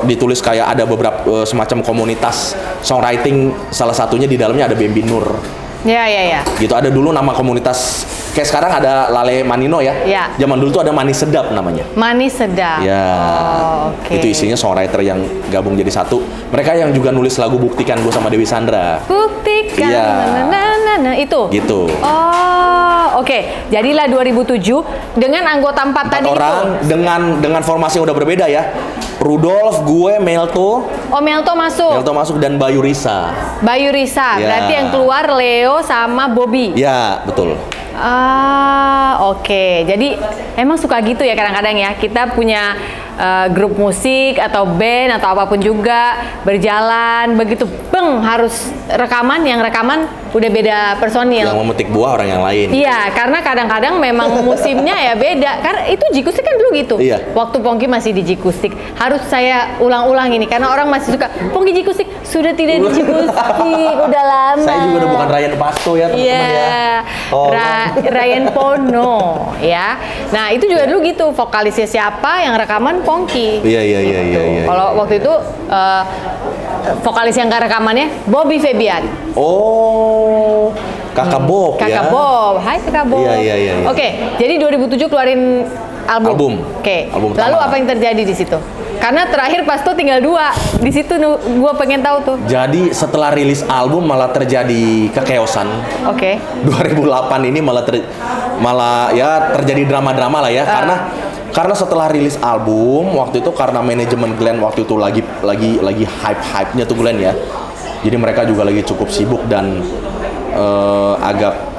ditulis kayak ada beberapa semacam komunitas songwriting, salah satunya di dalamnya ada Bambi Nur. Gitu, ada dulu nama komunitas, kayak sekarang ada Lale Manino ya. Zaman dulu tuh ada Manis Sedap namanya. Manis Sedap. Itu isinya songwriter yang gabung jadi satu. Mereka yang juga nulis lagu Buktikan Gue sama Dewi Sandra. Buktikan. Itu. Gitu. Jadilah 2007 dengan anggota 4 tadi orang itu. dengan formasi yang udah berbeda ya. Rudolf, gue, Melto. Melto masuk dan Bayu Risa. Berarti yang keluar Leo sama Bobby. Ya, betul. Jadi emang suka gitu ya kadang-kadang ya. Kita punya grup musik atau band atau apapun juga berjalan begitu harus rekaman, yang rekaman udah beda personil. Yang memetik buah orang yang lain. Iya, karena kadang-kadang memang musimnya ya beda. Karena itu Jikustik kan dulu gitu. Waktu Pongki masih di Jikustik, harus saya ulang-ulang ini karena orang masih suka Pongki Jikustik sudah tidak di Jikustik, udah lama. Saya juga udah bukan Ryan Pasto ya teman-teman ya. Ryan Pono ya. Nah, itu juga dulu gitu, vokalisnya siapa, yang rekaman Pongki. Iya. Kalau waktu itu vokalis yang rekamannya Bobby Febian. Kakak Bob ya. Kakak Bob. Hai Kakak Bob. Iya. Oke, jadi 2007 keluarin album. Lalu apa yang terjadi di situ? Karena terakhir Pasto tinggal 2. Di situ gua pengen tahu tuh. Jadi setelah rilis album malah terjadi kekeosan. 2008 ini malah terjadi drama-drama lah ya. Karena setelah rilis album waktu itu, karena manajemen Glenn waktu itu lagi hype-nya tuh Glenn ya. Jadi mereka juga lagi cukup sibuk dan agak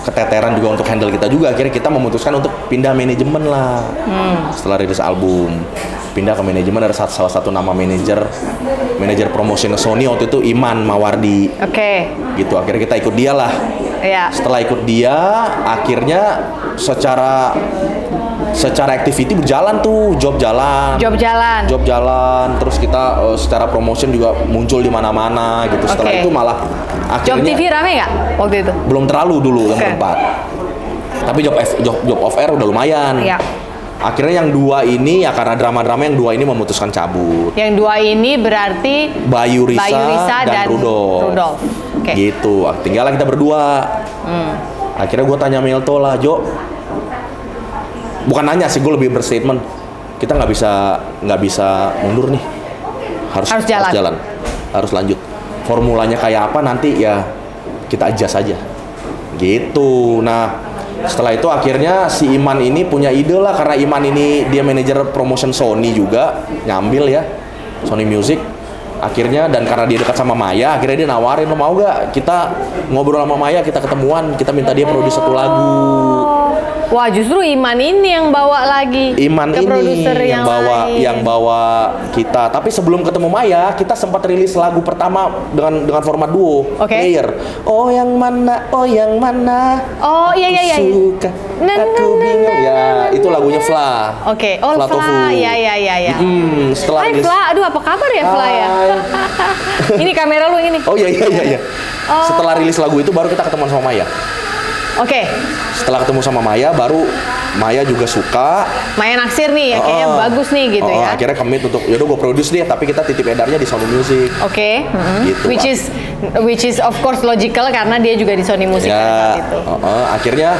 keteteran juga untuk handle kita juga. Akhirnya kita memutuskan untuk pindah manajemen lah. Setelah rilis album, pindah ke manajemen, ada salah satu nama manajer promotion Sony waktu itu, Iman Mawardi. Gitu, akhirnya kita ikut dia lah. Setelah ikut dia, akhirnya secara activity berjalan tuh, job jalan, terus kita secara promotion juga muncul di mana-mana gitu. Setelah itu malah akhirnya Job TV rame nggak waktu itu? Belum terlalu dulu yang keempat, tapi job off air udah lumayan. Akhirnya yang 2 ini ya karena drama-drama, yang 2 ini memutuskan cabut. Yang 2 ini berarti Bayu Risa dan Rudolf. Gitu, tinggallah kita berdua. Akhirnya gue tanya Melto lah, Jo, bukan nanya sih, gue lebih berstatement. Kita nggak bisa mundur nih. Harus jalan. Harus lanjut. Formulanya kayak apa nanti ya kita adjust aja. Gitu. Nah, setelah itu akhirnya si Iman ini punya ide lah, karena Iman ini dia manajer promotion Sony juga, nyambil ya, Sony Music. Akhirnya, dan karena dia dekat sama Maya, akhirnya dia nawarin, lo mau gak kita ngobrol sama Maya, kita ketemuan, kita minta dia produce satu lagu. Wah, justru Iman ini yang bawa lagi Iman ke ini produser yang bawa kita. Tapi sebelum ketemu Maya, kita sempat rilis lagu pertama dengan format duo, player. Oh yang mana, oh yang mana. Oh iya. Suka, aku bingung. Ya, itu lagunya Fla. Oke, oh Fla. Iya. Setelah Hai rilis. Fla, aduh apa kabar ya Fla ya? Ini kamera lu yang ini. Oh iya. Setelah rilis lagu itu baru kita ketemuan sama Maya. Oke. Setelah ketemu sama Maya, baru Maya juga suka. Maya naksir nih, ya, kayaknya bagus nih gitu ya. Akhirnya commit untuk, yaudah gue produce deh, tapi kita titip edarnya di Sony Music. Oke. Gitu, Which is of course logical karena dia juga di Sony Music ya, gitu. Akhirnya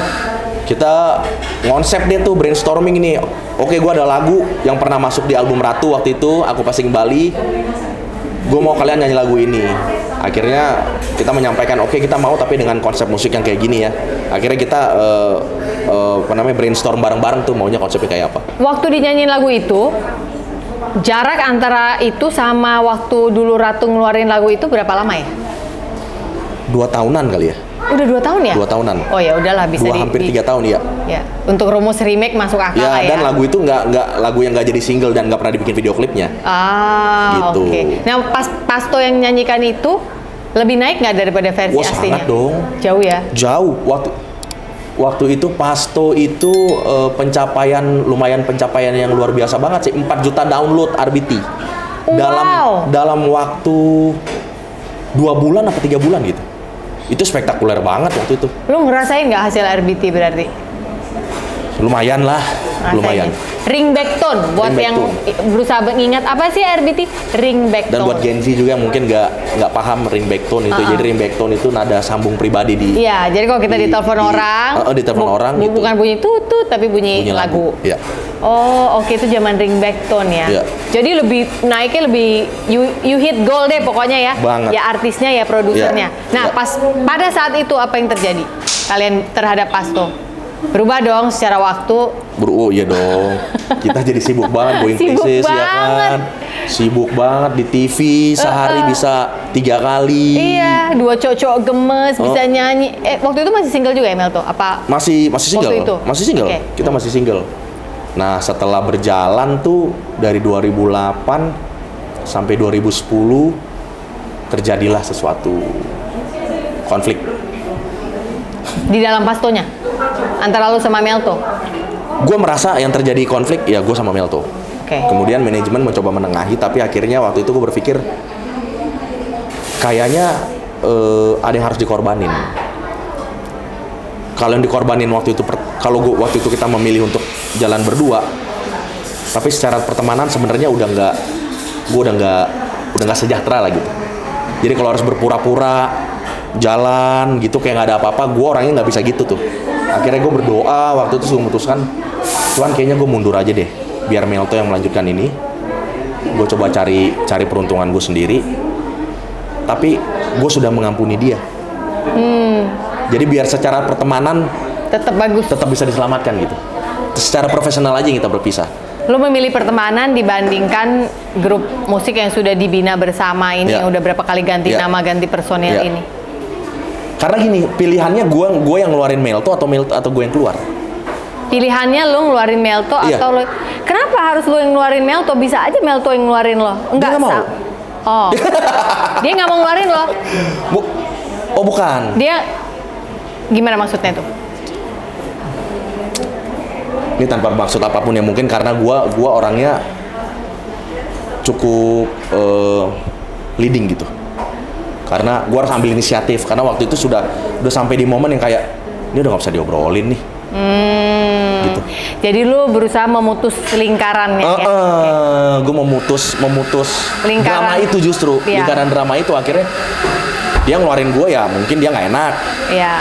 kita ngonsep deh tuh, brainstorming ini. Oke, gue ada lagu yang pernah masuk di album Ratu waktu itu, Aku Passing Bali. Gue mau kalian nyanyi lagu ini. Akhirnya kita menyampaikan, oke kita mau tapi dengan konsep musik yang kayak gini ya. Akhirnya kita brainstorm bareng-bareng tuh maunya konsepnya kayak apa. Waktu dinyanyiin lagu itu, jarak antara itu sama waktu dulu Ratu ngeluarin lagu itu berapa lama ya? 2 tahunan kali ya. Udah 2 tahun ya? 2 tahunan. Oh ya udahlah bisa hampir 3 tahun ya. Ya, untuk rumus remake masuk akal lah ya. Dan lagu itu nggak lagu yang nggak jadi single dan nggak pernah dibikin video klipnya. Gitu. Oke. Nah pas Pasto yang nyanyikan itu lebih naik nggak daripada versi aslinya? Sangat dong. Jauh ya? Jauh. Waktu itu Pasto itu lumayan pencapaian yang luar biasa banget sih. 4 juta download RBT. Dalam waktu 2 bulan atau 3 bulan gitu. Itu spektakuler banget waktu itu. Lu ngerasain nggak hasil RBT berarti? Lumayan lah, lumayan. Ringback tone buat yang berusaha mengingat apa sih RBT? Ringback tone. Dan buat Gen Z juga mungkin nggak paham ringback tone itu. Jadi ringback tone itu nada sambung pribadi di. Iya, jadi kalau kita ditelepon orang, ditelepon orang gitu. Bukan bunyi tutut tapi bunyi lagu. Iya. Oh, oke, itu zaman ringback tone ya. Iya. Jadi naiknya lebih you hit goal deh pokoknya ya. Banget. Ya artisnya ya produsernya. Iya. Nah, pada saat itu apa yang terjadi? Kalian terhadap Pasto? Berubah dong secara waktu. Oh iya dong. Kita jadi sibuk banget going places ya kan. Sibuk banget di TV sehari bisa 3 kali. Iya, 2 cowok gemes bisa nyanyi. Waktu itu masih single juga ya Melto? Apa? Masih single. Waktu itu? Masih single. Okay. Kita masih single. Nah, setelah berjalan tuh dari 2008 sampai 2010 terjadilah sesuatu konflik di dalam Pastonya antara lu sama Melto. Gue merasa yang terjadi konflik ya gue sama Melto. Kemudian manajemen mencoba menengahi, tapi akhirnya waktu itu gue berpikir kayaknya ada yang harus dikorbanin. Kalau yang dikorbanin waktu itu, waktu itu kita memilih untuk jalan berdua, tapi secara pertemanan sebenarnya udah nggak sejahtera lah gitu. Jadi kalau harus berpura-pura jalan gitu kayak nggak ada apa-apa, gue orangnya nggak bisa gitu tuh. Akhirnya gue berdoa waktu itu memutuskan, Tuhan kayaknya gue mundur aja deh, biar Melto yang melanjutkan ini. Gue coba cari peruntungan gue sendiri, tapi gue sudah mengampuni dia. Jadi biar secara pertemanan tetap bagus, tetap bisa diselamatkan gitu. Secara profesional aja kita berpisah. Lo memilih pertemanan dibandingkan grup musik yang sudah dibina bersama ini, yang udah berapa kali ganti nama, ganti personil ini. Karena gini, pilihannya gue yang ngeluarin Melto atau gue yang keluar. Pilihannya lo ngeluarin Melto atau lo? Kenapa harus lo yang ngeluarin Melto? Bisa aja Melto yang ngeluarin lo. Enggak mau. Oh, dia nggak mau ngeluarin lo? Oh bukan. Dia gimana maksudnya tuh? Ini tanpa maksud apapun ya, mungkin karena gue orangnya cukup leading gitu. Karena gue harus ambil inisiatif, karena waktu itu sudah sampai di momen yang kayak ini udah nggak bisa diobrolin nih. Gitu. Jadi lu berusaha memutus lingkarannya ya? Gue memutus Lingkaran. drama itu justru. Iya. Lingkaran drama itu akhirnya dia ngeluarin gue ya mungkin dia nggak enak. Iya.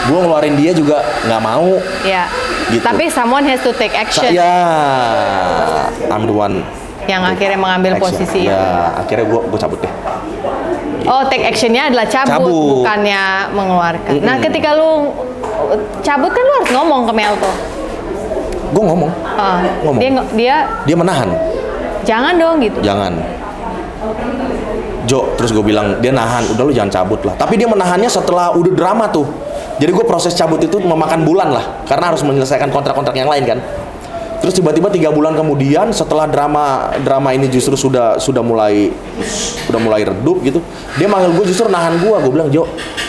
Gue ngeluarin dia juga nggak mau. Iya. Gitu. Tapi someone has to take action. Ya, I'm the one. Yang akhirnya mengambil Action. posisi itu. Ya, akhirnya gue cabut deh. Oh, take actionnya adalah cabut, bukannya mengeluarkan. Nah, ketika lu cabut kan lu harus ngomong ke Melto. Gue ngomong. Ngomong. Dia menahan. Jangan dong gitu. Jangan. Jo, terus gue bilang dia nahan, udah lu jangan cabut lah. Tapi dia menahannya setelah udah drama tuh. Jadi gue proses cabut itu memakan bulan lah, karena harus menyelesaikan kontrak-kontrak yang lain kan. Terus tiba-tiba 3 bulan kemudian setelah drama ini justru sudah mulai redup gitu, dia manggil gue justru nahan gue. Gue bilang, Jo,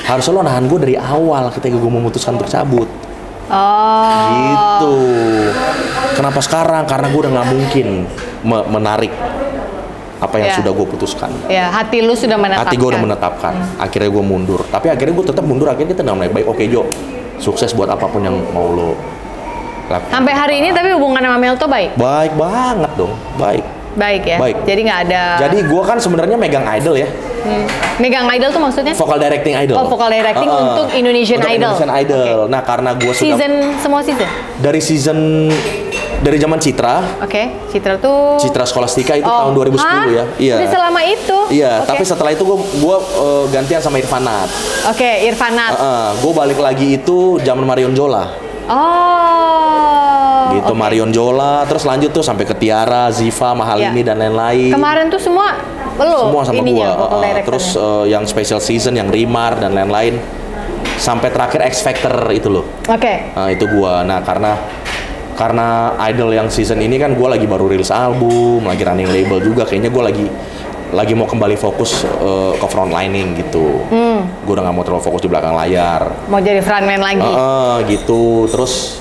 harusnya lo nahan gue dari awal ketika gue memutuskan untuk cabut. Oh. Gitu. Kenapa sekarang? Karena gue udah nggak mungkin menarik apa yang sudah gue putuskan. Ya, hati lu sudah menetapkan. Hati gue udah menetapkan. Akhirnya gue mundur. Tapi akhirnya gue tetap mundur. Akhirnya kita nggak baik. Oke Jo, sukses buat apapun yang mau lo lakukan. Sampai hari ini tapi hubungan sama Melto baik? Baik banget dong. Baik. Baik ya? Baik. Jadi nggak ada... Jadi gue kan sebenarnya megang idol ya. Megang idol tuh maksudnya? Vocal directing idol. Oh, vocal directing untuk Indonesian Idol. Indonesian Idol. Okay. Nah, karena gue sudah... Semua season? Dari zaman Citra. Oke, Citra tuh... Citra Scholastica itu tahun 2010 ya. Iya. Udah selama itu? Iya, okay. Tapi setelah itu gue gantian sama Irfanat. Oke, Irfanat. Gue balik lagi itu zaman Marion Jola. Oh. Gitu, okay. Marion Jola, terus lanjut tuh sampai ke Tiara, Ziva, Mahalini dan lain-lain. Kemarin tuh semua semua sama gua. Terus yang special season, yang Rimar dan lain-lain. Sampai terakhir X Factor itu loh. Oke. Itu gua. Nah, karena Idol yang season ini kan gua lagi baru rilis album, lagi running label juga, kayaknya gua lagi mau kembali fokus ke frontlining gitu. Gue udah gak mau terlalu fokus di belakang layar. Mau jadi frontman lagi? Gitu. Terus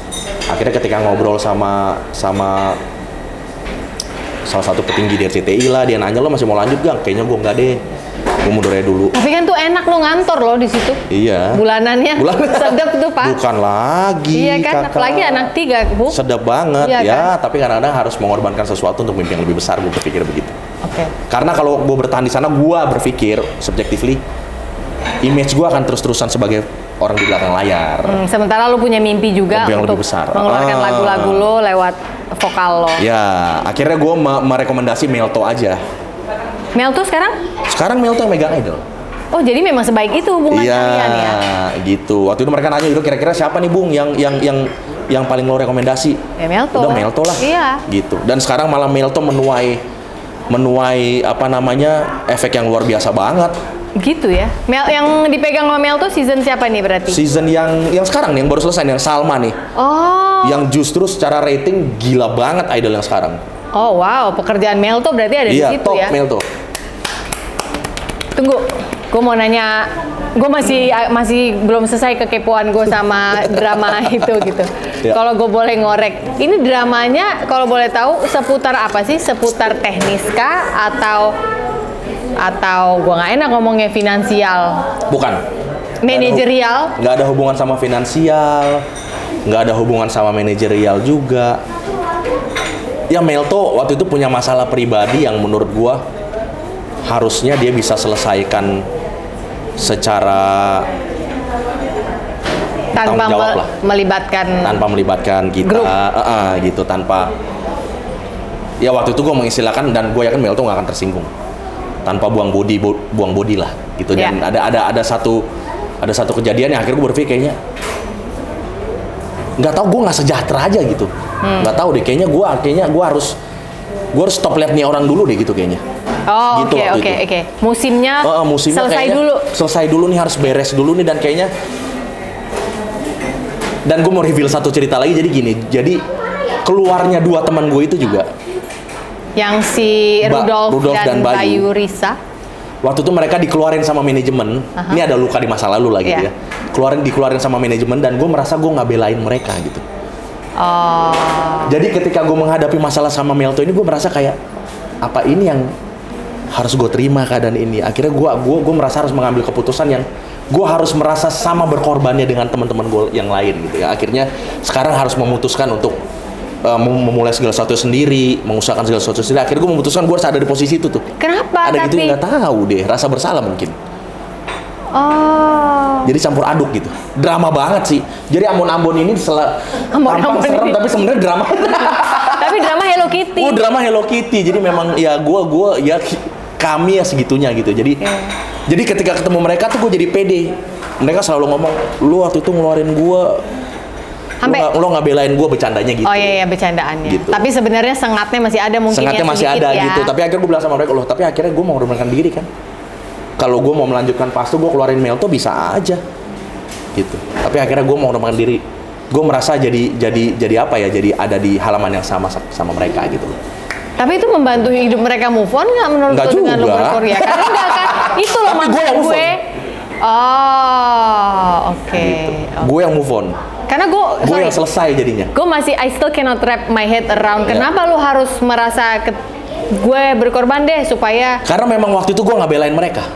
akhirnya ketika ngobrol sama salah satu petinggi di RCTI lah, dia nanya, lo masih mau lanjut gak? Kayaknya gue enggak deh. Gue mundur aja dulu. Tapi kan tuh enak lo ngantor lo di situ. Iya. Bulanannya sedap tuh Pak. Bukan lagi. Iya kan, kakak. apalagi anak 3 Bu. Sedap banget iya, ya. Kan? Tapi kadang-kadang harus mengorbankan sesuatu untuk mimpi yang lebih besar. Gue berpikir begitu. Oke. Karena kalau gue bertahan di sana, gue berpikir subjectively, image gue akan terus-terusan sebagai orang di belakang layar. Sementara lo punya mimpi juga untuk mengeluarkan lagu-lagu lo lewat vokal lo. Ya, akhirnya gue merekomendasi Melto aja. Melto sekarang? Sekarang Melto yang megang Idol. Oh, jadi memang sebaik itu hubungan kalian ya? Iya, gitu. Waktu itu mereka nanya, udah kira-kira siapa nih Bung yang paling lo rekomendasi? Ya Melto. Udah Melto lah. Iya. Gitu. Dan sekarang malah Melto menuai efek yang luar biasa banget. Gitu ya. Yang dipegang sama Melto season siapa nih berarti? Season yang sekarang nih, yang baru selesai, yang Salma nih. Oh. Yang justru secara rating gila banget Idol yang sekarang. Oh wow, pekerjaan Melto berarti ada di situ top ya? Melto. Tunggu, gue mau nanya, gue masih belum selesai kekepoan gue sama drama itu gitu. Ya. Kalau gue boleh ngorek, ini dramanya kalau boleh tahu seputar apa sih? Seputar teknis kah atau gue nggak enak ngomongnya finansial? Bukan. Manajerial? Nggak ada hubungan sama finansial, nggak ada hubungan sama manajerial juga. Ya Melto waktu itu punya masalah pribadi yang menurut gue harusnya dia bisa selesaikan secara tanpa melibatkan kita, gitu, tanpa ya waktu itu gue mengistilahkan, dan gue yakin Melto nggak akan tersinggung, tanpa buang body lah gitu. Dan ada satu kejadian yang akhirnya gue berpikir kayaknya nggak tahu, gue nggak sejahtera aja gitu. Nggak tahu deh, kayaknya gue harus stop lihat nih orang dulu deh gitu kayaknya. Oh, gitu, oke. Musimnya selesai dulu nih, harus beres dulu nih, dan kayaknya, dan gue mau reveal satu cerita lagi. Jadi gini, jadi keluarnya 2 teman gue itu juga, yang si Rudolf dan Bayu Risa. Waktu itu mereka dikeluarin sama manajemen. Ini ada luka di masa lalu lagi ya. Dikeluarin sama manajemen, dan gue merasa gue nggak belain mereka gitu. Oh. Jadi ketika gue menghadapi masalah sama Melto ini, gue merasa kayak, apa ini yang harus gue terima keadaan ini? Akhirnya gue merasa harus mengambil keputusan yang gue harus merasa sama berkorbannya dengan teman-teman gue yang lain gitu ya. Akhirnya sekarang harus memutuskan untuk memulai segala sesuatu sendiri, mengusahakan segala sesuatu sendiri. Akhirnya gue memutuskan gue harus ada di posisi itu tuh. Kenapa? Ada Tapi... gitu yang nggak tahu deh, rasa bersalah mungkin. Oh. Jadi campur aduk gitu. Drama banget sih. Jadi Ambon-Ambon ini Ambon-Ambon tampang serem ini. tapi sebenarnya drama. Tapi drama Hello Kitty. Oh, drama Hello Kitty. Jadi memang ya gua ya kami ya segitunya gitu. Jadi jadi ketika ketemu mereka tuh gue jadi pede. Mereka selalu ngomong, "Lu waktu itu ngeluarin gua lo nggak belain gue," bercandanya gitu. Oh iya bercandaannya. Gitu. Tapi sebenarnya sengatnya masih ada mungkin. Sengatnya ya, masih sedikit ada ya. gitu. Tapi akhirnya gue bilang sama mereka, loh tapi akhirnya gue mau mengorbankan diri kan. Kalau gue mau melanjutkan Pasto, gue keluarin Melto bisa aja, gitu. Tapi akhirnya gue mau mengorbankan diri. Gue merasa jadi apa ya? Jadi ada di halaman yang sama mereka gitu. Tapi itu membantu hidup mereka move on nggak menurut Nggak lo dengan lo juga. berkorea? Karena enggak kan? Itu loh Tapi maksud gue yang move gue. on. Oh, oke. Gitu. Oke. Gue yang move on. Karena Gue yang selesai jadinya. gue masih I still cannot wrap my head around. Ya. Kenapa lo harus merasa gue berkorban deh supaya Karena memang waktu itu gue nggak belain mereka.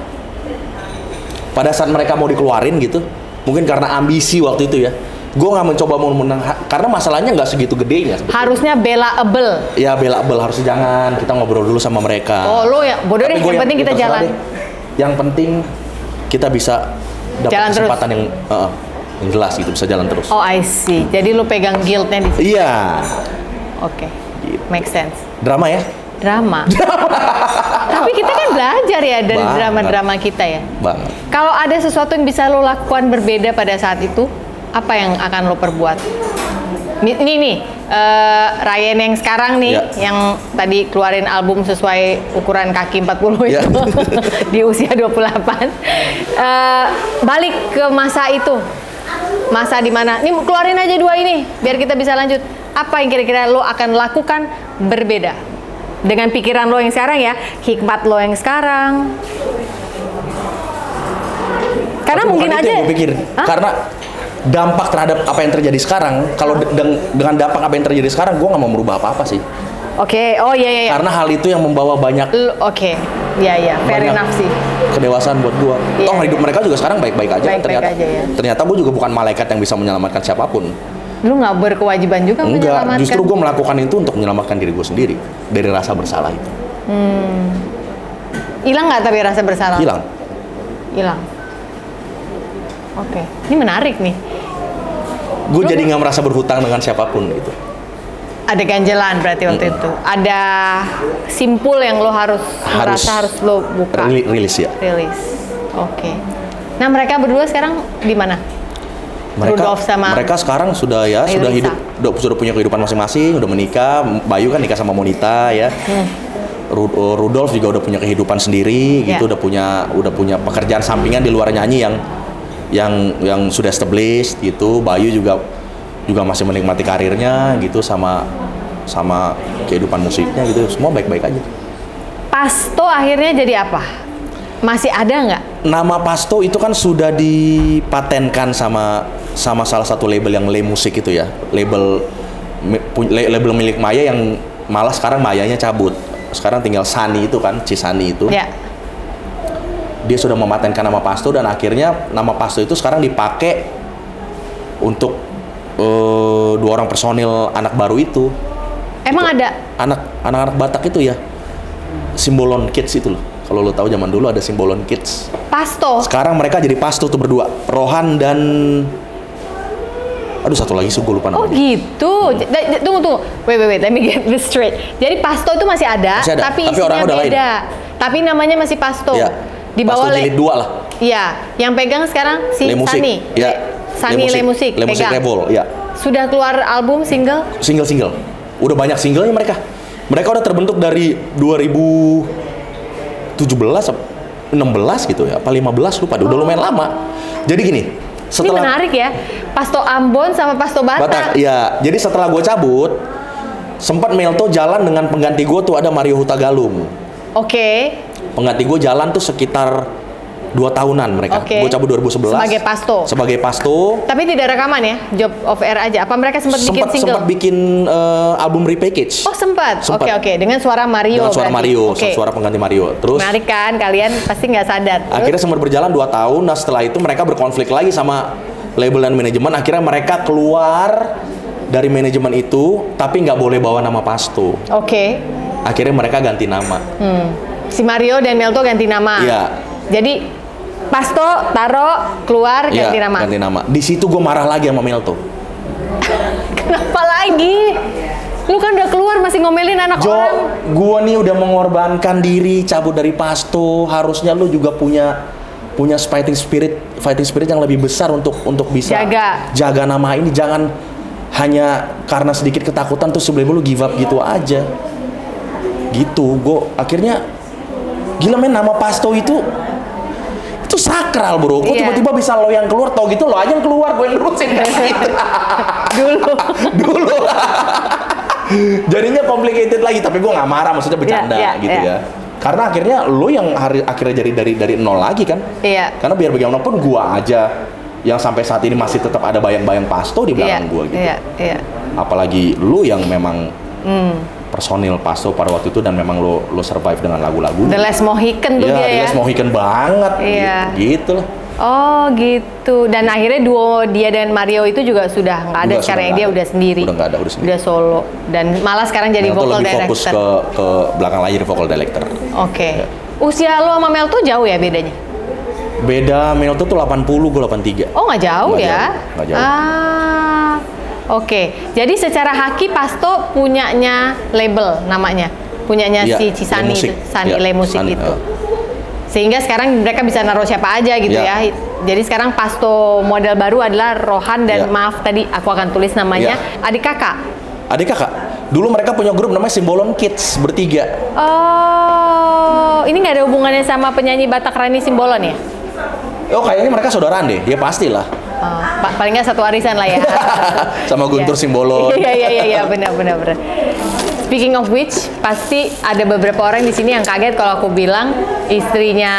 Pada saat mereka mau dikeluarin gitu, mungkin karena ambisi waktu itu ya, gue nggak mencoba mau menang karena masalahnya nggak segitu gedenya. Sebetulnya. harusnya belaable. Ya bela-bel harus jangan, kita ngobrol dulu sama mereka. Oh lo ya bodoh deh. Tapi gue Yang penting kita terserah jalan. deh. Yang penting kita bisa dapat Jalan kesempatan yang jelas gitu, bisa jalan terus. Oh I see. Jadi lo pegang guilt-nya di situ. Iya. Oke. Gitu. Make sense. Drama ya? Drama. Tapi kita kan belajar ya dari Banget. drama-drama kita ya. Banget. Kalau ada sesuatu yang bisa lo lakukan berbeda pada saat itu, apa yang akan lo perbuat? Ini nih, Ryan yang sekarang nih, Ya. yang tadi keluarin album sesuai ukuran kaki 40 Ya. itu, di usia 28. Balik ke masa itu, masa dimana, nih keluarin aja dua ini, biar kita bisa lanjut. Apa yang kira-kira lo akan lakukan berbeda? Dengan pikiran lo yang sekarang ya, hikmat lo yang sekarang. Karena Tapi mungkin bukan itu aja yang gue pikir. Hah? Karena dampak terhadap apa yang terjadi sekarang, kalau dengan dampak apa yang terjadi sekarang, gue nggak mau merubah apa-apa sih. Oke, oh iya. Karena hal itu yang membawa banyak Oke, iya, fair banyak enough sih. kedewasaan buat gue. Iya, Toh hidup mereka juga sekarang baik-baik aja. Baik-baik ternyata, aja, ya. ternyata gue juga bukan malaikat yang bisa menyelamatkan siapapun. Lu nggak berkewajiban juga Enggak, menyelamatkan. justru gue melakukan itu untuk menyelamatkan diri gue sendiri dari rasa bersalah itu. Hilang nggak tapi rasa bersalah? Hilang. Hilang. Oke, ini menarik nih. Gue jadi nggak merasa berhutang dengan siapapun gitu. Ada ganjelan berarti waktu itu. Ada simpul yang lo harus merasa harus lo buka. Rilis ya. Rilis. Oke. Nah mereka berdua sekarang di mana? Rudolf sama mereka sekarang sudah ya Ayu sudah Lisa. hidup sudah punya kehidupan masing-masing, udah menikah. Bayu kan nikah sama Monita ya. Rudolf juga udah punya kehidupan sendiri gitu, Ya. udah punya pekerjaan sampingan di luar nyanyi yang sudah established gitu. Bayu juga masih menikmati karirnya gitu sama kehidupan musiknya gitu. Semua baik-baik aja. Pasto akhirnya jadi apa? Masih ada nggak? Nama Pasto itu kan sudah dipatenkan sama salah satu label yang Le Musik itu ya. Label milik Maya yang malah sekarang Mayanya cabut. Sekarang tinggal Sani itu kan, Cisani itu. Ya. Dia sudah mematenkan nama Pasto dan akhirnya nama Pasto itu sekarang dipakai untuk dua orang personil anak baru itu. Emang ada? Anak-anak Batak itu ya. Simbolon Kids itu loh. Kalau lo tahu zaman dulu ada Simbolon Kids. Pasto. Sekarang mereka jadi Pasto tuh berdua. Rohan dan aduh satu lagi gue lupa Oh namanya. gitu. Tunggu. Wait. Let me get this straight. Jadi Pasto itu masih ada, Masih ada, tapi tapi isinya orangnya udah beda. Tapi namanya masih Pasto. Iya. Di bawah Pasto jilid 2 lah. Iya, yang pegang sekarang si Le Musik. Sani. Ya. Sani Le Musik Le Musik pegang. Rebel, ya. Sudah keluar album single? Single. Udah banyak singlenya mereka. Mereka udah terbentuk dari 2017 16 gitu ya, apa 15 lupa, udah lumayan lama. Jadi gini, Ini menarik ya, Pasto Ambon sama Pasto Batak. ya. Jadi setelah gue cabut, sempat Melto jalan dengan pengganti gue tuh ada Mario Hutagalung. Oke. Pengganti gue jalan tuh sekitar 2 tahunan mereka. Oke. Gue cabut 2011. Sebagai Pasto. Sebagai Pasto. Tapi tidak rekaman ya, job of air aja. Apa mereka sempat bikin single? Sempat bikin album repackage. Oh sempat. Sempat. Oke. Dengan suara Mario. Dengan suara berarti. Mario, Oke. suara pengganti Mario. Terus menarik kan, kalian pasti nggak sadar. Terus? akhirnya sempat berjalan 2 tahun. Nah setelah itu mereka berkonflik lagi sama label dan manajemen. Akhirnya mereka keluar dari manajemen itu, tapi nggak boleh bawa nama Pasto. Oke. Akhirnya mereka ganti nama. Si Mario dan Melto ganti nama. Iya. Jadi Pasto taro keluar ganti Iya, nama. ganti nama. Di situ gue marah lagi sama Melto. Kenapa lagi? Lu kan udah keluar masih ngomelin anak Jo, orang. gue nih udah mengorbankan diri cabut dari Pasto. Harusnya lu juga punya fighting spirit yang lebih besar untuk bisa jaga nama ini. Jangan hanya karena sedikit ketakutan tuh sebelum lu give up gitu aja. Gitu, gue akhirnya gila men, nama Pasto itu sakral bro. Gue Iya. tiba-tiba bisa lo yang keluar, tau gitu lo aja yang keluar, gue yang nerusin. Dulu. Jadinya complicated lagi, tapi gue nggak marah, maksudnya bercanda gitu ya. Karena akhirnya lo yang akhirnya jadi dari nol lagi kan. Iya. Karena biar bagaimanapun gue aja yang sampai saat ini masih tetap ada bayang-bayang Pasto di belakang gue gitu. Iya. Apalagi lo yang memang personil Pasto pada waktu itu dan memang lo survive dengan lagu-lagunya. The Last Mohican tuh dia ya. The Last Mohican banget. Iya. Gitu lah. Oh gitu. Dan akhirnya duo dia dan Mario itu juga sudah nggak ada, sekarang dia udah sendiri. Udah nggak ada, udah sendiri. Udah solo. Dan malah sekarang jadi Melto vocal lebih director. fokus ke belakang layar vocal director. Oke. Ya. Usia lo sama Melto jauh ya bedanya? Beda Melto tuh 80, gue 83. Oh nggak jauh Nggak ya? jauh, nggak jauh. Oke. Jadi secara haki Pasto punyanya label namanya, punyanya Iya, si Cisani Le Music. itu, Sani Iya, Le Music Sani, itu. Sehingga sekarang mereka bisa naruh siapa aja gitu Iya. ya. Jadi sekarang Pasto model baru adalah Rohan dan Iya. maaf tadi aku akan tulis namanya Iya. adik kakak. Adik kakak. Dulu mereka punya grup namanya Simbolon Kids bertiga. Oh, ini nggak ada hubungannya sama penyanyi Batak Rani Simbolon ya? Oh kayaknya mereka saudaraan deh. Ya pastilah. Oh, paling nggak satu arisan lah ya. Sama Guntur Iya. Simbolon. Iya, benar. Speaking of which, pasti ada beberapa orang di sini yang kaget kalau aku bilang istrinya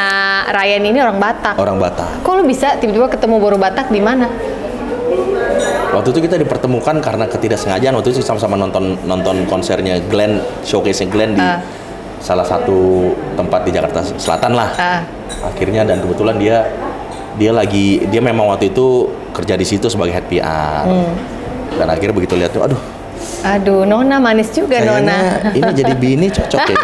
Ryan ini orang Batak. Orang Batak. Kok lu bisa tiba-tiba ketemu Boro Batak di mana? Waktu itu kita dipertemukan karena ketidaksengajaan. Waktu itu sama-sama nonton konsernya Glenn, showcase-nya Glenn di salah satu tempat di Jakarta Selatan lah. Akhirnya dan kebetulan dia memang waktu itu kerja di situ sebagai head PR. Dan akhirnya begitu lihat tuh, Aduh, Nona manis juga Nona. kayaknya ini jadi bini cocok ya.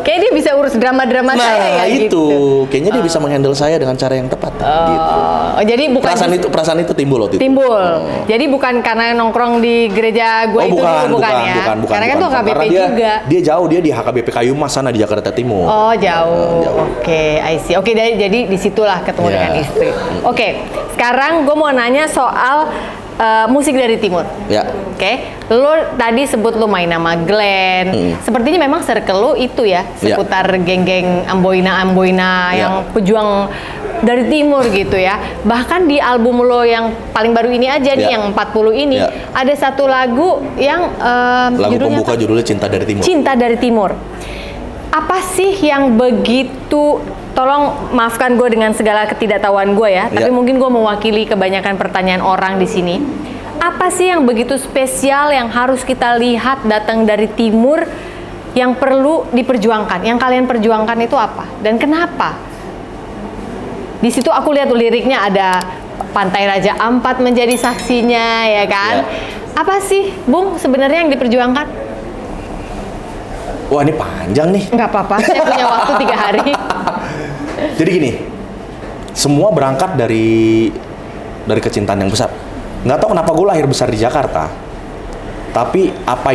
Kayak dia bisa urus drama-drama saya ya itu gitu. kayaknya dia bisa menghandle saya dengan cara yang tepat gitu. Oh, jadi bukan Perasaan itu timbul waktu itu. timbul. Jadi bukan karena nongkrong di gereja gue itu dulu, bukan ya. Karena kan tuh HKBP juga. Dia jauh, dia di HKBP Kayumas sana di Jakarta Timur. Oh, jauh. Jauh. Oke, I see. Oke, jadi disitulah ketemu Iya. dengan istri. Oke, sekarang gue mau nanya soal musik dari timur. Ya. Oke, lu tadi sebut lu main nama Glenn. Sepertinya memang circle lu itu ya, seputar geng-geng Amboina Ya. yang pejuang dari timur gitu ya. Bahkan di album lo yang paling baru ini aja nih, Ya. yang 40 ini, Ya. ada satu lagu yang Lagu judulnya pembuka apa? judulnya Cinta dari Timur. Cinta dari Timur. Apa sih yang begitu, tolong maafkan gue dengan segala ketidaktahuan gue ya, tapi mungkin gue mewakili kebanyakan pertanyaan orang di sini. Apa sih yang begitu spesial yang harus kita lihat datang dari timur yang perlu diperjuangkan? Yang kalian perjuangkan itu apa? Dan kenapa? Di situ aku lihat liriknya ada Pantai Raja Ampat menjadi saksinya, ya kan? Apa sih, Bung, sebenarnya yang diperjuangkan? Wah, ini panjang nih. Nggak apa-apa, saya punya waktu 3 hari. Jadi gini, semua berangkat dari kecintaan yang besar. Nggak tahu kenapa gue lahir besar di Jakarta, tapi apa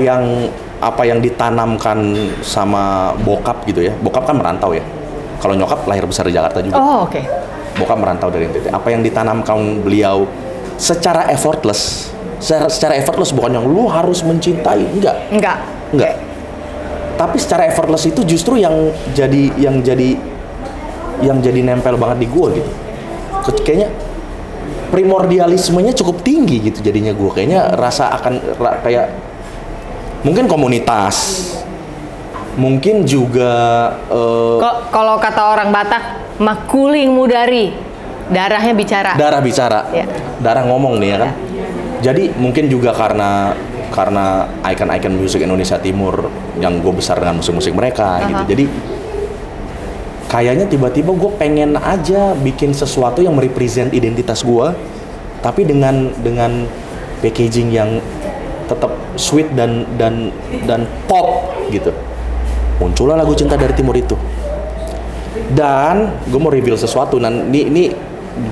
yang ditanamkan sama bokap gitu ya. Bokap kan merantau ya. Kalau nyokap lahir besar di Jakarta juga. Oh, oke. Bokap merantau dari NTT. Apa yang ditanamkan beliau secara effortless, bukan yang lu harus mencintai, enggak. Tapi secara effortless itu justru yang jadi nempel banget di gue gitu. Kayaknya primordialismenya cukup tinggi gitu jadinya gue. Kayaknya rasa akan kayak mungkin komunitas Mungkin juga Kalau kata orang Batak, makuling mudari, darahnya bicara. darah bicara, Ya. darah ngomong nih ya kan. Jadi mungkin juga karena ikon-ikon musik Indonesia Timur yang gue besar dengan musik-musik mereka gitu. Jadi kayaknya tiba-tiba gue pengen aja bikin sesuatu yang merepresent identitas gue, tapi dengan packaging yang tetap sweet dan pop gitu. Muncullah lagu Cinta dari Timur itu. Dan gue mau reveal sesuatu. Nah, ini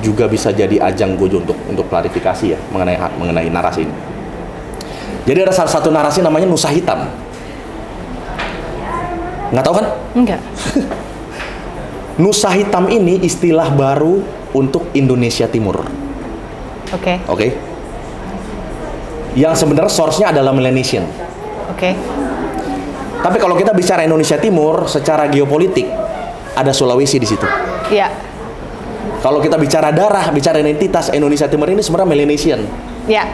juga bisa jadi ajang gue untuk klarifikasi ya mengenai narasi ini. Jadi ada salah satu narasi namanya Nusa Hitam. Nggak tahu kan? Enggak. Nusa Hitam ini istilah baru untuk Indonesia Timur. Oke. Oke? Yang sebenarnya source-nya adalah Melanesian. Oke. Tapi kalau kita bicara Indonesia Timur secara geopolitik, ada Sulawesi di situ. Iya. Kalau kita bicara darah, bicara identitas, Indonesia Timur ini sebenarnya Melanesian. Iya.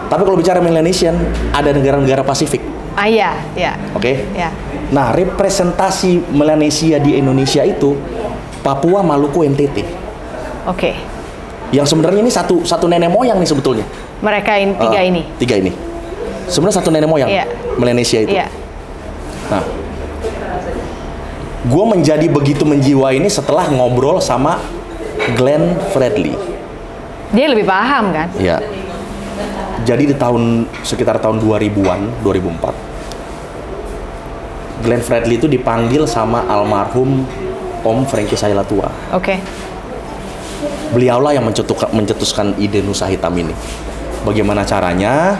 Tapi kalau bicara Melanesian, ada negara-negara Pasifik. Iya, iya. Oke? Iya. Nah, representasi Melanesia di Indonesia itu Papua, Maluku, NTT. Oke. Yang sebenarnya ini satu nenek moyang nih sebetulnya. Mereka tiga ini. Tiga ini. Sebenarnya satu nenek moyang. Iya. Melanesia itu. Iya. Nah, gue menjadi begitu menjiwa ini setelah ngobrol sama Glenn Fredly. Dia lebih paham kan? Ya. Jadi di sekitar tahun 2000-an, 2004, Glenn Fredly itu dipanggil sama almarhum Om Frankie Sailatua. Oke. Beliaulah yang mencetuskan ide Nusa Hitam ini. Bagaimana caranya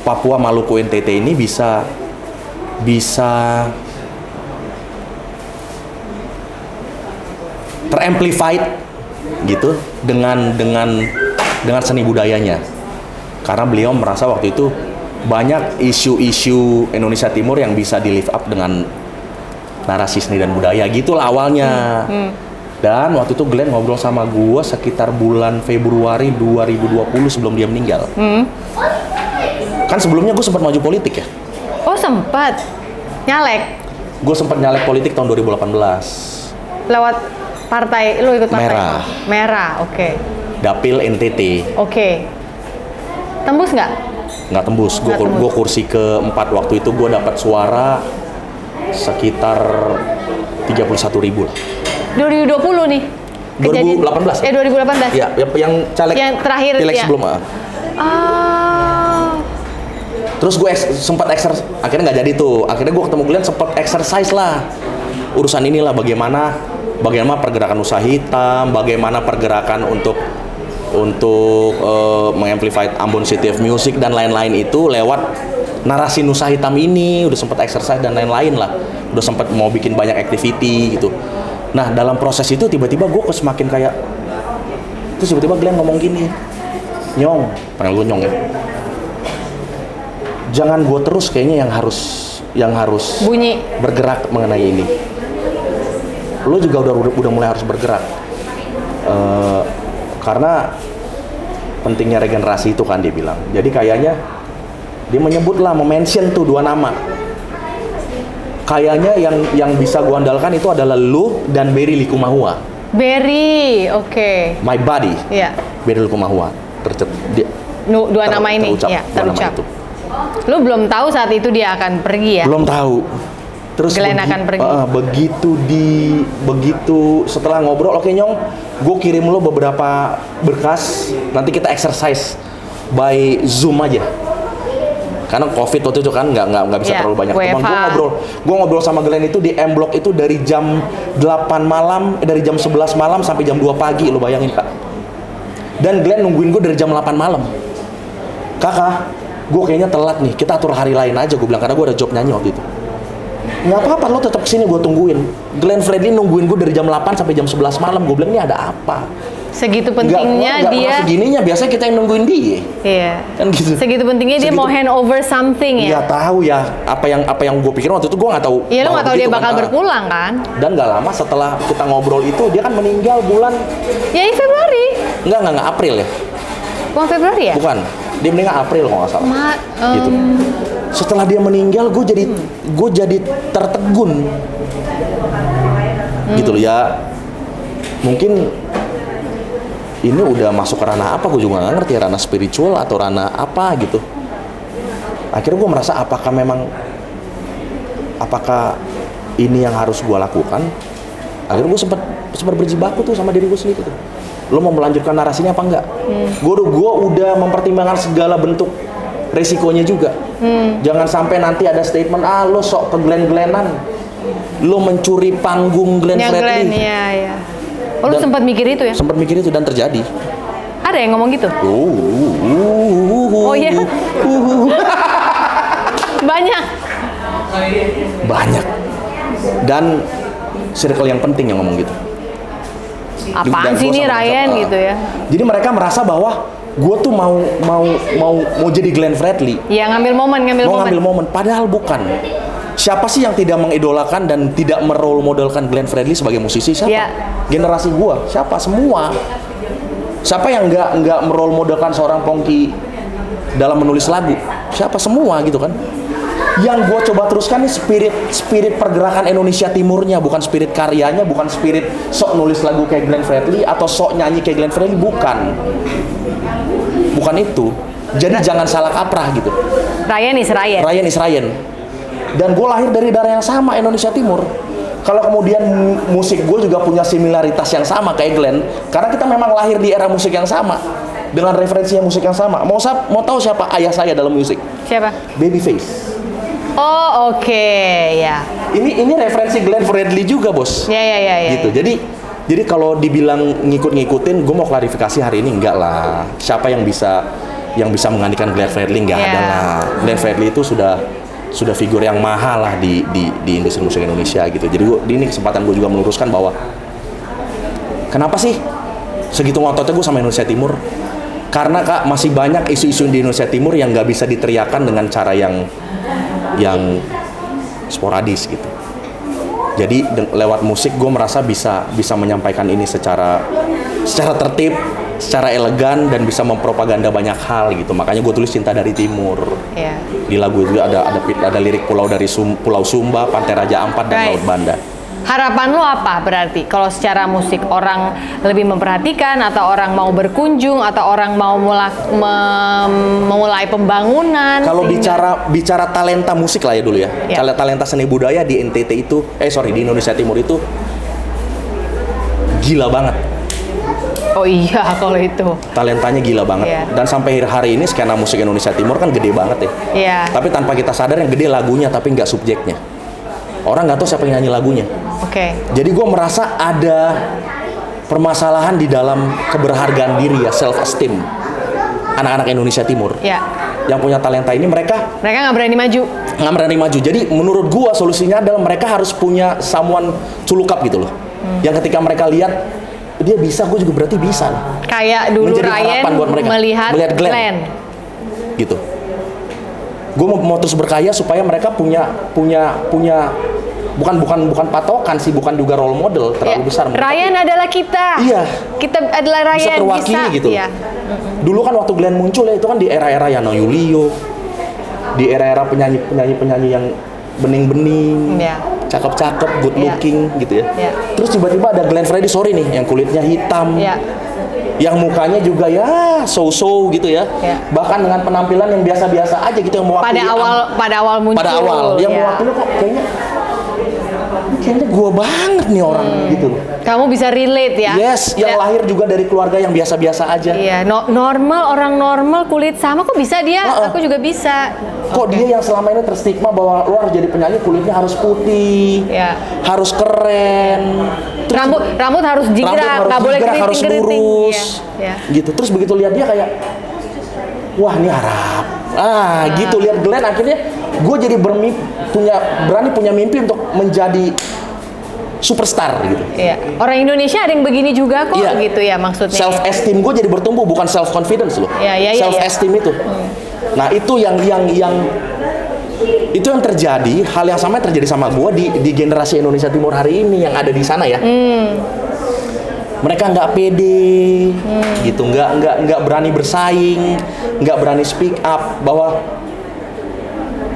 Papua, Maluku, NTT ini bisa teramplified gitu dengan seni budayanya. Karena beliau merasa waktu itu banyak isu-isu Indonesia Timur yang bisa di lift up dengan narasi seni dan budaya gitulah awalnya. Dan waktu itu Glenn ngobrol sama gue sekitar bulan Februari 2020 sebelum dia meninggal. Kan sebelumnya gue sempat maju politik ya. Oh, sempat nyalek Gue sempat nyalek politik tahun 2018. lewat partai, lu ikut partai? Merah. Merah, oke. Dapil NTT. Oke. Tembus nggak? Nggak tembus. Nggak tembus. Gue kursi keempat waktu itu gue dapat suara sekitar 31.000 lah. 2020 nih. 2018. 2018. Ya, yang caleg Yang terakhir pileg ya. sebelum. Terus gue sempat akhirnya nggak jadi tuh. Akhirnya gue ketemu Glenn, sempat exercise lah urusan inilah, bagaimana pergerakan Nusa Hitam, bagaimana pergerakan untuk mengamplify Ambon City of Music dan lain-lain itu lewat narasi Nusa Hitam ini. Udah sempat exercise dan lain-lain lah, udah sempat mau bikin banyak activity gitu. Nah, dalam proses itu tiba-tiba gue semakin kayak, terus tiba-tiba Glenn ngomong gini, Nyong, panggil gue Nyong ya, jangan gue terus kayaknya yang harus Bunyi. bergerak mengenai ini. Lo juga udah mulai harus bergerak. Karena pentingnya regenerasi itu kan dia bilang. Jadi kayaknya dia menyebutlah, mention tuh dua nama. Kayaknya yang bisa gue andalkan itu adalah lu dan Berry Likumahua. Berry, oke. My Body. Iya. Berry Likumahua. Dua nama ini, terucap, ya, dua nama terucap. itu. Lu belum tahu saat itu dia akan pergi ya? Belum tahu. Terus Glenn akan pergi. Begitu setelah ngobrol, oke Nyong, gue kirim lo beberapa berkas, nanti kita exercise by Zoom aja. Karena COVID waktu itu kan nggak bisa terlalu banyak teman. Gue ngobrol sama Glenn itu di M Block itu dari jam 8 malam, dari jam 11 malam sampai jam 2 pagi, lo bayangin Kak. Dan Glenn nungguin gue dari jam 8 malam. Kakak, gue kayaknya telat nih, kita atur hari lain aja, gue bilang, karena gue ada job nyanyi waktu itu. Nggak apa-apa, lo tetap kesini, gue tungguin. Glenn Fredly nungguin gue dari jam 8 sampai jam 11 malam. Gue bilang, ini ada apa? Segitu pentingnya nggak dia. pernah segininya, biasanya kita yang nungguin dia. Iya. Kan gitu. Segitu pentingnya dia mau hand over something ya. Nggak tahu ya, apa yang gue pikir waktu itu, gue nggak tahu. Iya, lo nggak tahu dia begitu bakal kan. berpulang kan? Dan nggak lama setelah kita ngobrol itu, dia kan meninggal bulan. Ya, ini Februari. Nggak, April ya? Bukan Februari ya? Bukan. Dia meninggal April kalau nggak salah. Gitu. Setelah dia meninggal, gue jadi tertegun. Gitu loh ya. Mungkin ini udah masuk ke ranah apa, gue juga nggak ngerti, ranah spiritual atau ranah apa gitu. Akhirnya gue merasa apakah ini yang harus gue lakukan. Akhirnya gue sempat berjibaku tuh sama diri gue sendiri tuh. Lo mau melanjutkan narasinya apa enggak? Gue udah mempertimbangkan segala bentuk resikonya juga. Jangan sampai nanti ada statement, lo sok ke Glenn-Glennan, lo mencuri panggung Glenn Fredly. Glenn, iya. Oh, lu sempat mikir itu ya? Sempat mikir itu dan terjadi. Ada yang ngomong gitu? Oh iya. Banyak. Dan circle yang penting yang ngomong gitu. Apaan sih ini Ryan gitu ya? Jadi mereka merasa bahwa gue tuh mau jadi Glenn Fredly. Ya ngambil momen. Padahal bukan. Siapa sih yang tidak mengidolakan dan tidak merole modelkan Glenn Fredly sebagai musisi? Siapa? Ya. Generasi gua. Siapa? Semua. Siapa yang nggak merole modelkan seorang Pongki dalam menulis lagu? Siapa? Semua gitu kan. Yang gua coba teruskan nih spirit pergerakan Indonesia Timurnya, bukan spirit karyanya, bukan spirit sok nulis lagu kayak Glenn Fredly atau sok nyanyi kayak Glenn Fredly, bukan itu. Jadi jangan salah kaprah gitu. Ryan is Ryan. Dan gue lahir dari daerah yang sama, Indonesia Timur. Kalau kemudian musik gue juga punya similaritas yang sama kayak Glenn, karena kita memang lahir di era musik yang sama, dengan referensi musik yang sama. Mau tahu siapa ayah saya dalam musik? Siapa? Babyface. Oh oke, ya. Ini referensi Glenn Fredly juga, bos. Ya. Gitu. Jadi kalau dibilang ngikutin, gue mau klarifikasi hari ini enggak lah. Siapa yang bisa menggantikan Glenn Fredly? Enggak ada lah. Glenn Fredly itu sudah figur yang mahal lah di industri musik Indonesia gitu. Jadi ini kesempatan gue juga meluruskan bahwa kenapa sih segitu ngototnya gue sama Indonesia Timur? Karena Kak, masih banyak isu-isu di Indonesia Timur yang nggak bisa diteriakan dengan cara yang sporadis gitu. Jadi lewat musik gue merasa bisa menyampaikan ini secara tertib, secara elegan, dan bisa mempropaganda banyak hal gitu. Makanya gue tulis Cinta dari Timur. Yeah. Di lagu itu ada lirik Pulau Sumba, Pantai Raja Ampat, dan Laut Banda. Harapan lo apa berarti kalau secara musik orang lebih memperhatikan, atau orang mau berkunjung, atau orang mau memulai pembangunan? Kalau bicara talenta musik lah ya dulu ya. Talenta seni budaya di NTT itu, di Indonesia Timur itu gila banget. Oh iya, kalau itu talentanya gila banget. Dan sampai hari ini skena musik Indonesia Timur kan gede banget ya. Tapi tanpa kita sadar yang gede lagunya, tapi nggak subjeknya. Orang nggak tahu siapa yang nyanyi lagunya. Jadi gue merasa ada permasalahan di dalam keberhargaan diri ya, self esteem anak-anak Indonesia Timur. Yang punya talenta ini mereka nggak berani maju. Jadi menurut gue solusinya adalah mereka harus punya someone to look up gitu loh. Yang ketika mereka lihat dia bisa, gue juga berarti bisa. Kayak dulu Ryan melihat Glenn. Gitu. Gue mau terus berkarya supaya mereka punya bukan patokan sih, bukan juga role model terlalu besar. Ryan adalah kita. Iya. Kita adalah Ryan, bisa terwakili gitu. Iya. Dulu kan waktu Glenn muncul ya, itu kan di era-era Yana Yulio, di era-era penyanyi yang bening-bening, cakep-cakep, good looking gitu ya. Terus tiba-tiba ada Glenn Fredly, yang kulitnya hitam. Yang mukanya juga ya so-so gitu ya. Bahkan dengan penampilan yang biasa-biasa aja gitu, yang mewakili pada awal muncul. Yang mewakili kok kayaknya gue banget nih orang gitu. Kamu bisa relate ya? Yes, yang lahir juga dari keluarga yang biasa-biasa aja. Iya, orang normal kulit sama kok bisa dia? Aku juga bisa. Kok dia yang selama ini terstigma bahwa lo harus jadi penyanyi kulitnya harus putih, harus keren, rambut harus jingkrak, nggak boleh keriting, harus lurus, gitu. Terus begitu lihat dia kayak, wah ini Arab, gitu. Lihat Glenn akhirnya gue jadi berani punya mimpi untuk menjadi superstar gitu. Orang Indonesia ada yang begini juga kok, gitu ya maksudnya. Self esteem gue jadi bertumbuh, bukan self confidence loh. Self esteem itu. Nah itu yang terjadi, hal yang sama yang terjadi sama gue di generasi Indonesia Timur hari ini yang ada di sana ya. mereka nggak pede, gitu, nggak berani bersaing, nggak berani speak up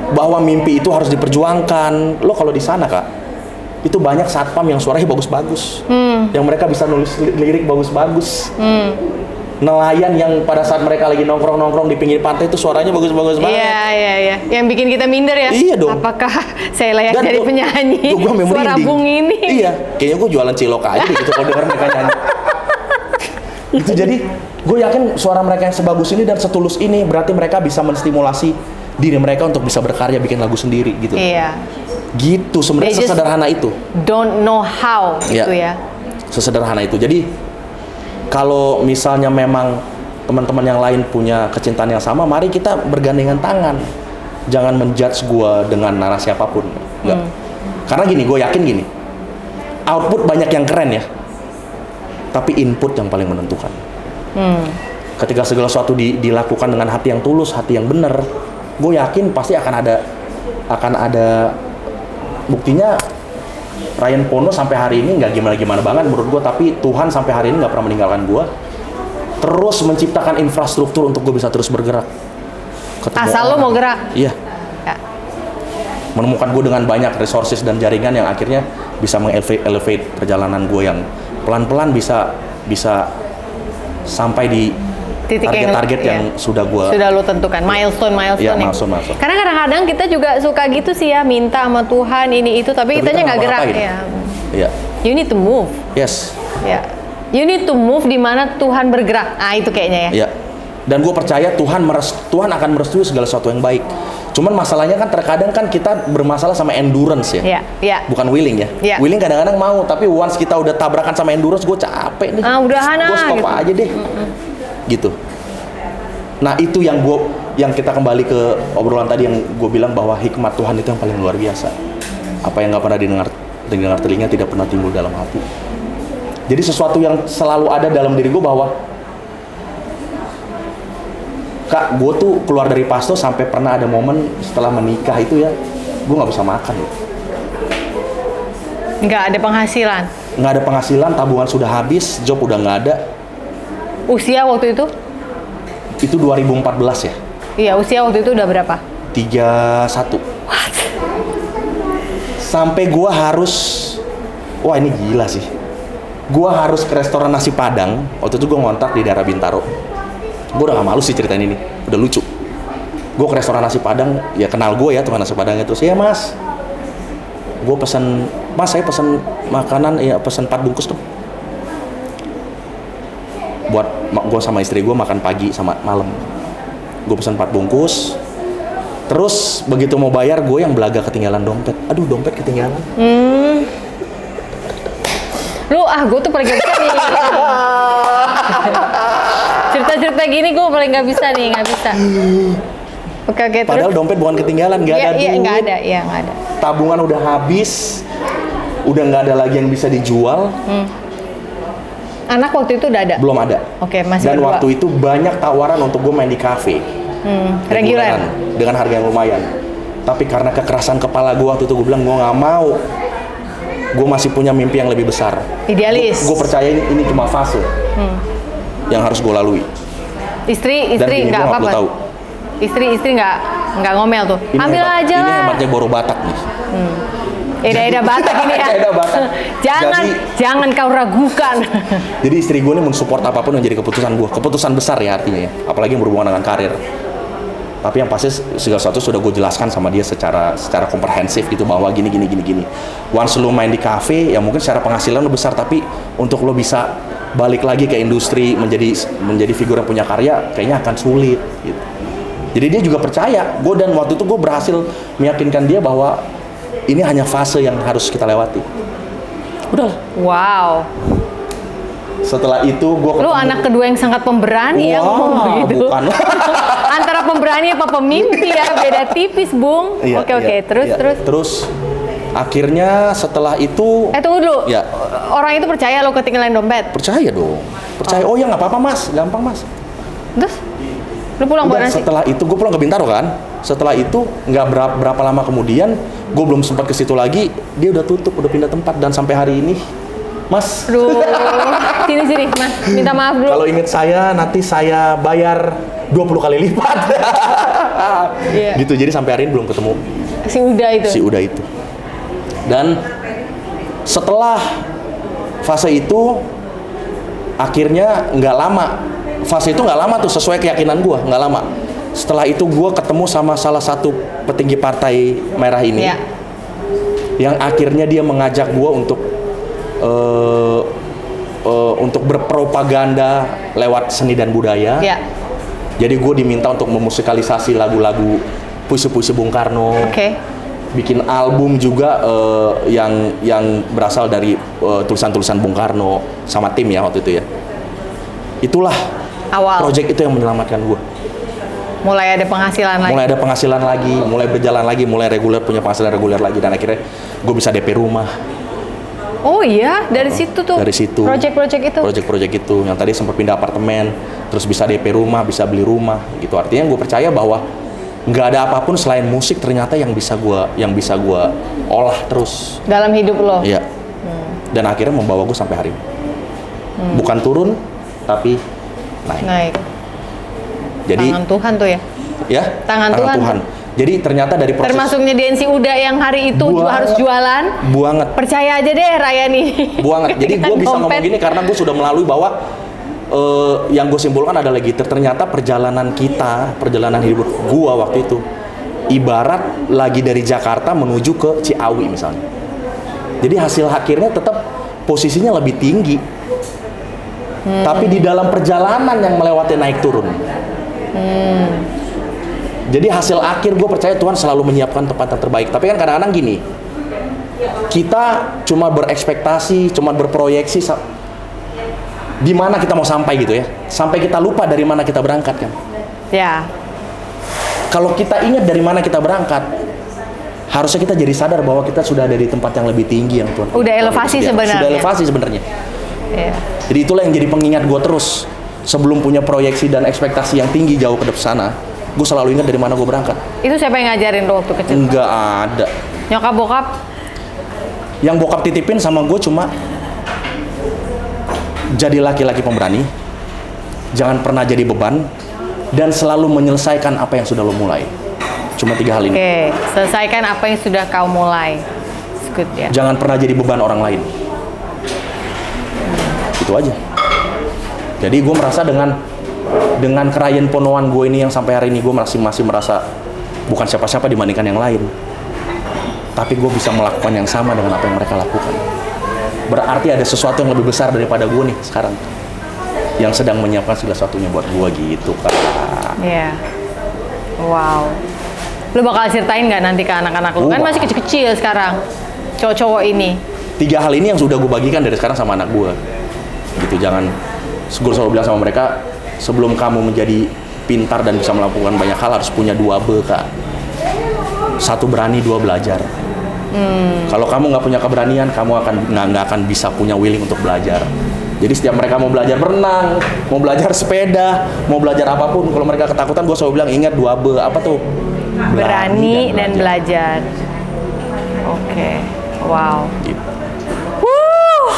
bahwa mimpi itu harus diperjuangkan. Lo kalau di sana Kak, itu banyak satpam yang suaranya bagus-bagus, yang mereka bisa nulis lirik bagus-bagus. Nelayan yang pada saat mereka lagi nongkrong-nongkrong di pinggir pantai itu suaranya bagus-bagus banget. Iya. Yang bikin kita minder ya. Iya dong. Apakah saya layak jadi penyanyi? Tuh gua memang Suara merinding. bung ini. Iya, kayaknya gue jualan cilok aja deh gitu kalau denger mereka nyanyi. Itu jadi gue yakin suara mereka yang sebagus ini dan setulus ini berarti mereka bisa menstimulasi diri mereka untuk bisa berkarya bikin lagu sendiri gitu. Iya. Gitu sebenarnya They just sesederhana itu. Don't know how gitu ya. Sesederhana itu. Jadi kalau misalnya memang teman-teman yang lain punya kecintaan yang sama, mari kita bergandengan tangan. Jangan menjudge gue dengan narasi apapun. Enggak. Karena gini, gue yakin gini. Output banyak yang keren ya. Tapi input yang paling menentukan. Ketika segala sesuatu dilakukan dengan hati yang tulus, hati yang benar, gue yakin pasti akan ada buktinya. Ryan Pono sampai hari ini nggak gimana-gimana banget menurut gue, tapi Tuhan sampai hari ini nggak pernah meninggalkan gue. Terus menciptakan infrastruktur untuk gue bisa terus bergerak. Ketemu Asal lo mau gerak. Iya. Ya. Menemukan gue dengan banyak resources dan jaringan yang akhirnya bisa elevate perjalanan gue yang pelan-pelan bisa sampai di Titik target-target yang sudah lo tentukan, milestone Iya, nih. milestone. Karena kadang-kadang kita juga suka gitu sih ya, minta sama Tuhan ini itu, tapi kitanya nggak gerak ya. Iya. You need to move. Yes. Ya. You need to move di mana Tuhan bergerak. Ah itu kayaknya ya. Iya. Dan gue percaya Tuhan akan merestui segala sesuatu yang baik. Cuman masalahnya kan terkadang kan kita bermasalah sama endurance ya. Iya. Bukan willing ya. Iya. Willing kadang-kadang mau, tapi once kita udah tabrakan sama endurance, gue capek nih. Udahan Gue stop gitu. aja deh. Gitu. Nah itu yang kita kembali ke obrolan tadi yang gue bilang bahwa hikmat Tuhan itu yang paling luar biasa. Apa yang nggak pernah didengar telinga tidak pernah timbul dalam hati. Jadi sesuatu yang selalu ada dalam diri gue bahwa Kak, gue tuh keluar dari Pasto sampai pernah ada momen setelah menikah itu ya, gue nggak bisa makan. Nggak ada penghasilan. Nggak ada penghasilan, tabungan sudah habis, job udah nggak ada. Usia waktu itu? Itu 2014 ya? Iya, usia waktu itu udah berapa? 31. What? Sampai gue harus, wah ini gila sih. Gue harus ke restoran nasi Padang. Waktu itu gue ngontak di daerah Bintaro. Gue udah gak malu sih ceritain ini, udah lucu. Gue ke restoran nasi Padang, ya kenal gue ya tukang nasi Padang itu. Ya mas, gue pesen, mas saya pesen makanan, ya pesen 4 bungkus tuh. Buat gue sama istri gue makan pagi sama malam. Gue pesen 4 bungkus. Terus begitu mau bayar, gue yang belaga ketinggalan dompet. Aduh, dompet ketinggalan. Gue tuh paling gak bisa nih. Cerita-cerita gini gue paling gak bisa nih, gak bisa. Oke, Padahal terus? dompet bukan ketinggalan, nggak ada duit. Nggak ada. Tabungan udah habis, udah nggak ada lagi yang bisa dijual. Anak waktu itu udah ada? Belum ada. Oke, masih Dan berdua. waktu itu banyak tawaran untuk gue main di kafe. Reguler? Dengan harga yang lumayan. Tapi karena kekerasan kepala gue waktu itu, gue bilang gue nggak mau. Gue masih punya mimpi yang lebih besar. Idealis? Gue percaya ini cuma fase yang harus gue lalui. Istri Dan bini nggak gua apa-apa? perlu tahu. Istri nggak ngomel tuh? Ambil aja Ini lah. hebatnya Boro Batak nih. Eda Batak ini ya. Eda Batak. Jangan kau ragukan. Jadi istri gue ini mensupport apapun yang jadi keputusan gue. Keputusan besar ya artinya ya. Apalagi yang berhubungan dengan karir. Tapi yang pasti segala sesuatu sudah gue jelaskan sama dia secara komprehensif gitu bahwa gini. Once lo main di kafe, ya mungkin secara penghasilan lo besar, tapi untuk lo bisa balik lagi ke industri menjadi figur yang punya karya, kayaknya akan sulit. Gitu. Jadi dia juga percaya gue, dan waktu itu gue berhasil meyakinkan dia bahwa ini hanya fase yang harus kita lewati. Udahlah. Wow. Setelah itu gue Lu anak kedua yang sangat pemberani ya ngomong begitu. Bukan. Antara pemberani apa pemimpi ya, beda tipis, Bung. Iya, Oke, iya, terus. iya. Terus akhirnya setelah itu Tunggu dulu. Ya. Orang itu percaya lo ketinggalan dompet? percaya dong. Percaya. Oh ya nggak apa-apa mas, gampang mas. Terus? Lu pulang bawa Udah, nasi? setelah itu gue pulang ke Bintaro kan. Setelah itu nggak berapa lama kemudian gue belum sempat ke situ lagi, dia udah tutup, udah pindah tempat, dan sampai hari ini, mas. Aduh, sini nih, Mas? Minta maaf dulu. Kalau inget saya, nanti saya bayar 20 kali lipat. Iya. Gitu, jadi sampai hari ini belum ketemu Si Uda itu. si Uda itu. Dan setelah fase itu, akhirnya nggak lama. Fase itu nggak lama tuh, sesuai keyakinan gue, nggak lama. Setelah itu gue ketemu sama salah satu petinggi partai merah ini. Iya. Yang akhirnya dia mengajak gue untuk berpropaganda lewat seni dan budaya. Iya. Jadi gue diminta untuk memusikalisasi lagu-lagu puisi-puisi Bung Karno. Oke. Bikin album juga yang berasal dari tulisan-tulisan Bung Karno sama tim ya waktu itu ya. Itulah Awal. project itu yang menyelamatkan gue. Mulai ada penghasilan lagi. Mulai ada penghasilan lagi, mulai berjalan lagi, mulai reguler, punya penghasilan reguler lagi, dan akhirnya gue bisa DP rumah. Oh iya, dari situ tuh. Dari situ. Project-project itu. Project-project itu, yang tadi sempat pindah apartemen, terus bisa DP rumah, bisa beli rumah, gitu. Artinya gue percaya bahwa nggak ada apapun selain musik ternyata yang bisa gue olah terus. Dalam hidup lo. Iya. Dan akhirnya membawa gue sampai hari ini. Bukan turun, tapi naik. Naik. Jadi Tangan Tuhan tuh ya. ya, Tangan Tuhan. Jadi ternyata dari proses Termasuknya Densi Uda yang hari itu harus jualan. buanget. Percaya aja deh Raya nih. Buanget. Jadi gue Dengan bisa ngomong dompet. gini karena gue sudah melalui bahwa yang gue simpulkan adalah gitu. Ternyata perjalanan hidup gue waktu itu ibarat lagi dari Jakarta menuju ke Ciawi misalnya. Jadi hasil akhirnya tetap posisinya lebih tinggi. Tapi di dalam perjalanan yang melewati naik turun. Jadi hasil akhir gue percaya Tuhan selalu menyiapkan tempat yang terbaik. Tapi kan kadang-kadang gini, kita cuma berekspektasi, cuma berproyeksi di mana kita mau sampai gitu ya. Sampai kita lupa dari mana kita berangkat kan. Ya. Kalau kita ingat dari mana kita berangkat, harusnya kita jadi sadar bahwa kita sudah ada di tempat yang lebih tinggi yang Tuhan. Udah elevasi sebenarnya. Sudah elevasi sebenarnya. Iya. Jadi itulah yang jadi pengingat gue terus. Sebelum punya proyeksi dan ekspektasi yang tinggi jauh ke depan sana, gue selalu ingat dari mana gue berangkat. Itu siapa yang ngajarin lo waktu kecil? Enggak ada. Nyokap bokap? Yang bokap titipin sama gue cuma jadi laki-laki pemberani, jangan pernah jadi beban, dan selalu menyelesaikan apa yang sudah lo mulai. Cuma 3 hal ini. Oke, selesaikan apa yang sudah kau mulai. It's good ya. Jangan pernah jadi beban orang lain. Itu aja. Jadi gue merasa dengan kerayan Ponoan gue ini yang sampai hari ini gue masih merasa bukan siapa-siapa dibandingkan yang lain. Tapi gue bisa melakukan yang sama dengan apa yang mereka lakukan. Berarti ada sesuatu yang lebih besar daripada gue nih sekarang, yang sedang menyiapkan segala sesuatunya buat gue gitu kan. Iya. Wow. Lu bakal ceritain nggak nanti ke anak-anak lu? Kan masih kecil-kecil sekarang. Cowok-cowok ini. 3 hal ini yang sudah gue bagikan dari sekarang sama anak gue. Gitu, jangan. Gue selalu bilang sama mereka, sebelum kamu menjadi pintar dan bisa melakukan banyak hal harus punya 2 BK. 1 berani, 2 belajar. Kalau kamu nggak punya keberanian, kamu nggak akan bisa punya willing untuk belajar. Jadi setiap mereka mau belajar berenang, mau belajar sepeda, mau belajar apapun, kalau mereka ketakutan, gue selalu bilang ingat 2 B, apa tuh? Berani dan belajar. Oke. Wow. Gitu. Wuh.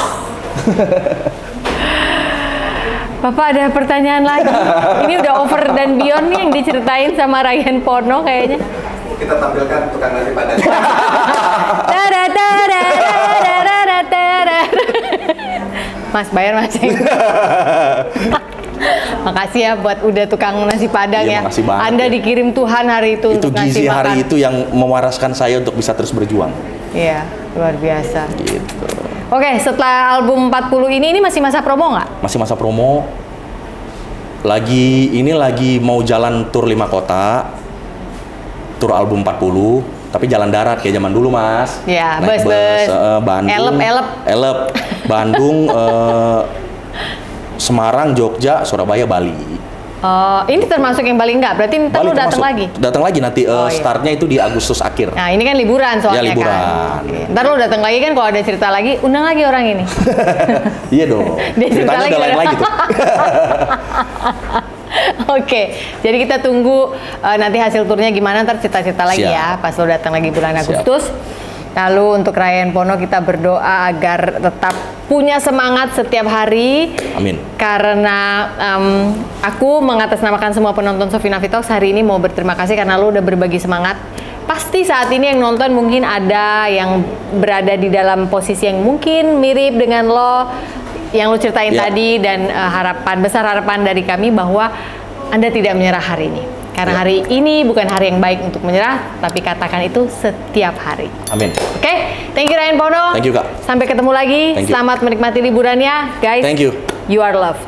Bapak ada pertanyaan lagi. Ini udah over dan beyond nih yang diceritain sama Ryan Pono kayaknya. Kita tampilkan tukang nasi padang. Tara, tara, tara, tara, tara. Mas bayar Mas. Makasih ya buat udah tukang nasi padang Iya, ya. makasih banget Anda ya. dikirim Tuhan hari itu Itu untuk ngasih gizi makan. hari itu yang mewaraskan saya untuk bisa terus berjuang. Iya, luar biasa. Gitu. Oke, setelah album 40 ini masih masa promo nggak? Masih masa promo. Lagi mau jalan tur 5 kota. Tur album 40, tapi jalan darat kayak zaman dulu, Mas. Iya, Naik bus. Bandung. Elep. Bandung, Semarang, Jogja, Surabaya, Bali. Ini termasuk yang paling enggak, berarti ntar lu datang lagi? Datang lagi nanti, Iya. startnya itu di Agustus akhir. Nah ini kan liburan soalnya Ya, liburan. kan. Oke. Ntar lu datang lagi kan kalau ada cerita lagi, undang lagi orang ini. Iya dong. Dia cerita Ceritanya udah lagi, lain lagi tuh. Oke, jadi kita tunggu nanti hasil turnya gimana, ntar cerita-cerita lagi Siap. ya pas lo datang lagi bulan Siap. Agustus. Lalu untuk Ryan Pono kita berdoa agar tetap punya semangat setiap hari. Amin. Karena aku mengatasnamakan semua penonton Sofina Vitox hari ini mau berterima kasih karena lo udah berbagi semangat. Pasti saat ini yang nonton mungkin ada yang berada di dalam posisi yang mungkin mirip dengan lo yang lo ceritain tadi, dan harapan dari kami bahwa Anda tidak menyerah hari ini. Karena hari ini bukan hari yang baik untuk menyerah, tapi katakan itu setiap hari. Amin. Oke, thank you Ryan Pono. Thank you, Kak. Sampai ketemu lagi. Thank you. Selamat menikmati liburannya, guys. Thank you. You are loved.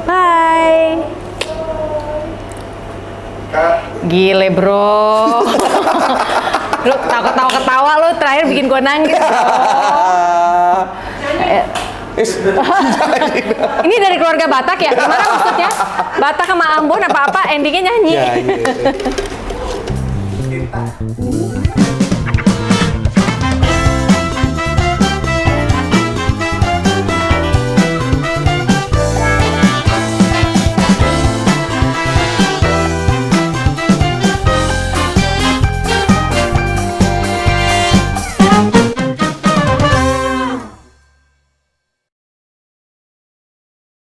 Bye. Gile bro. Lu ketawa lu terakhir bikin gua nangis. Ini dari keluarga Batak ya? Gimana maksudnya? Batak sama Ambon apa-apa endingnya nyanyi? Ya, iya.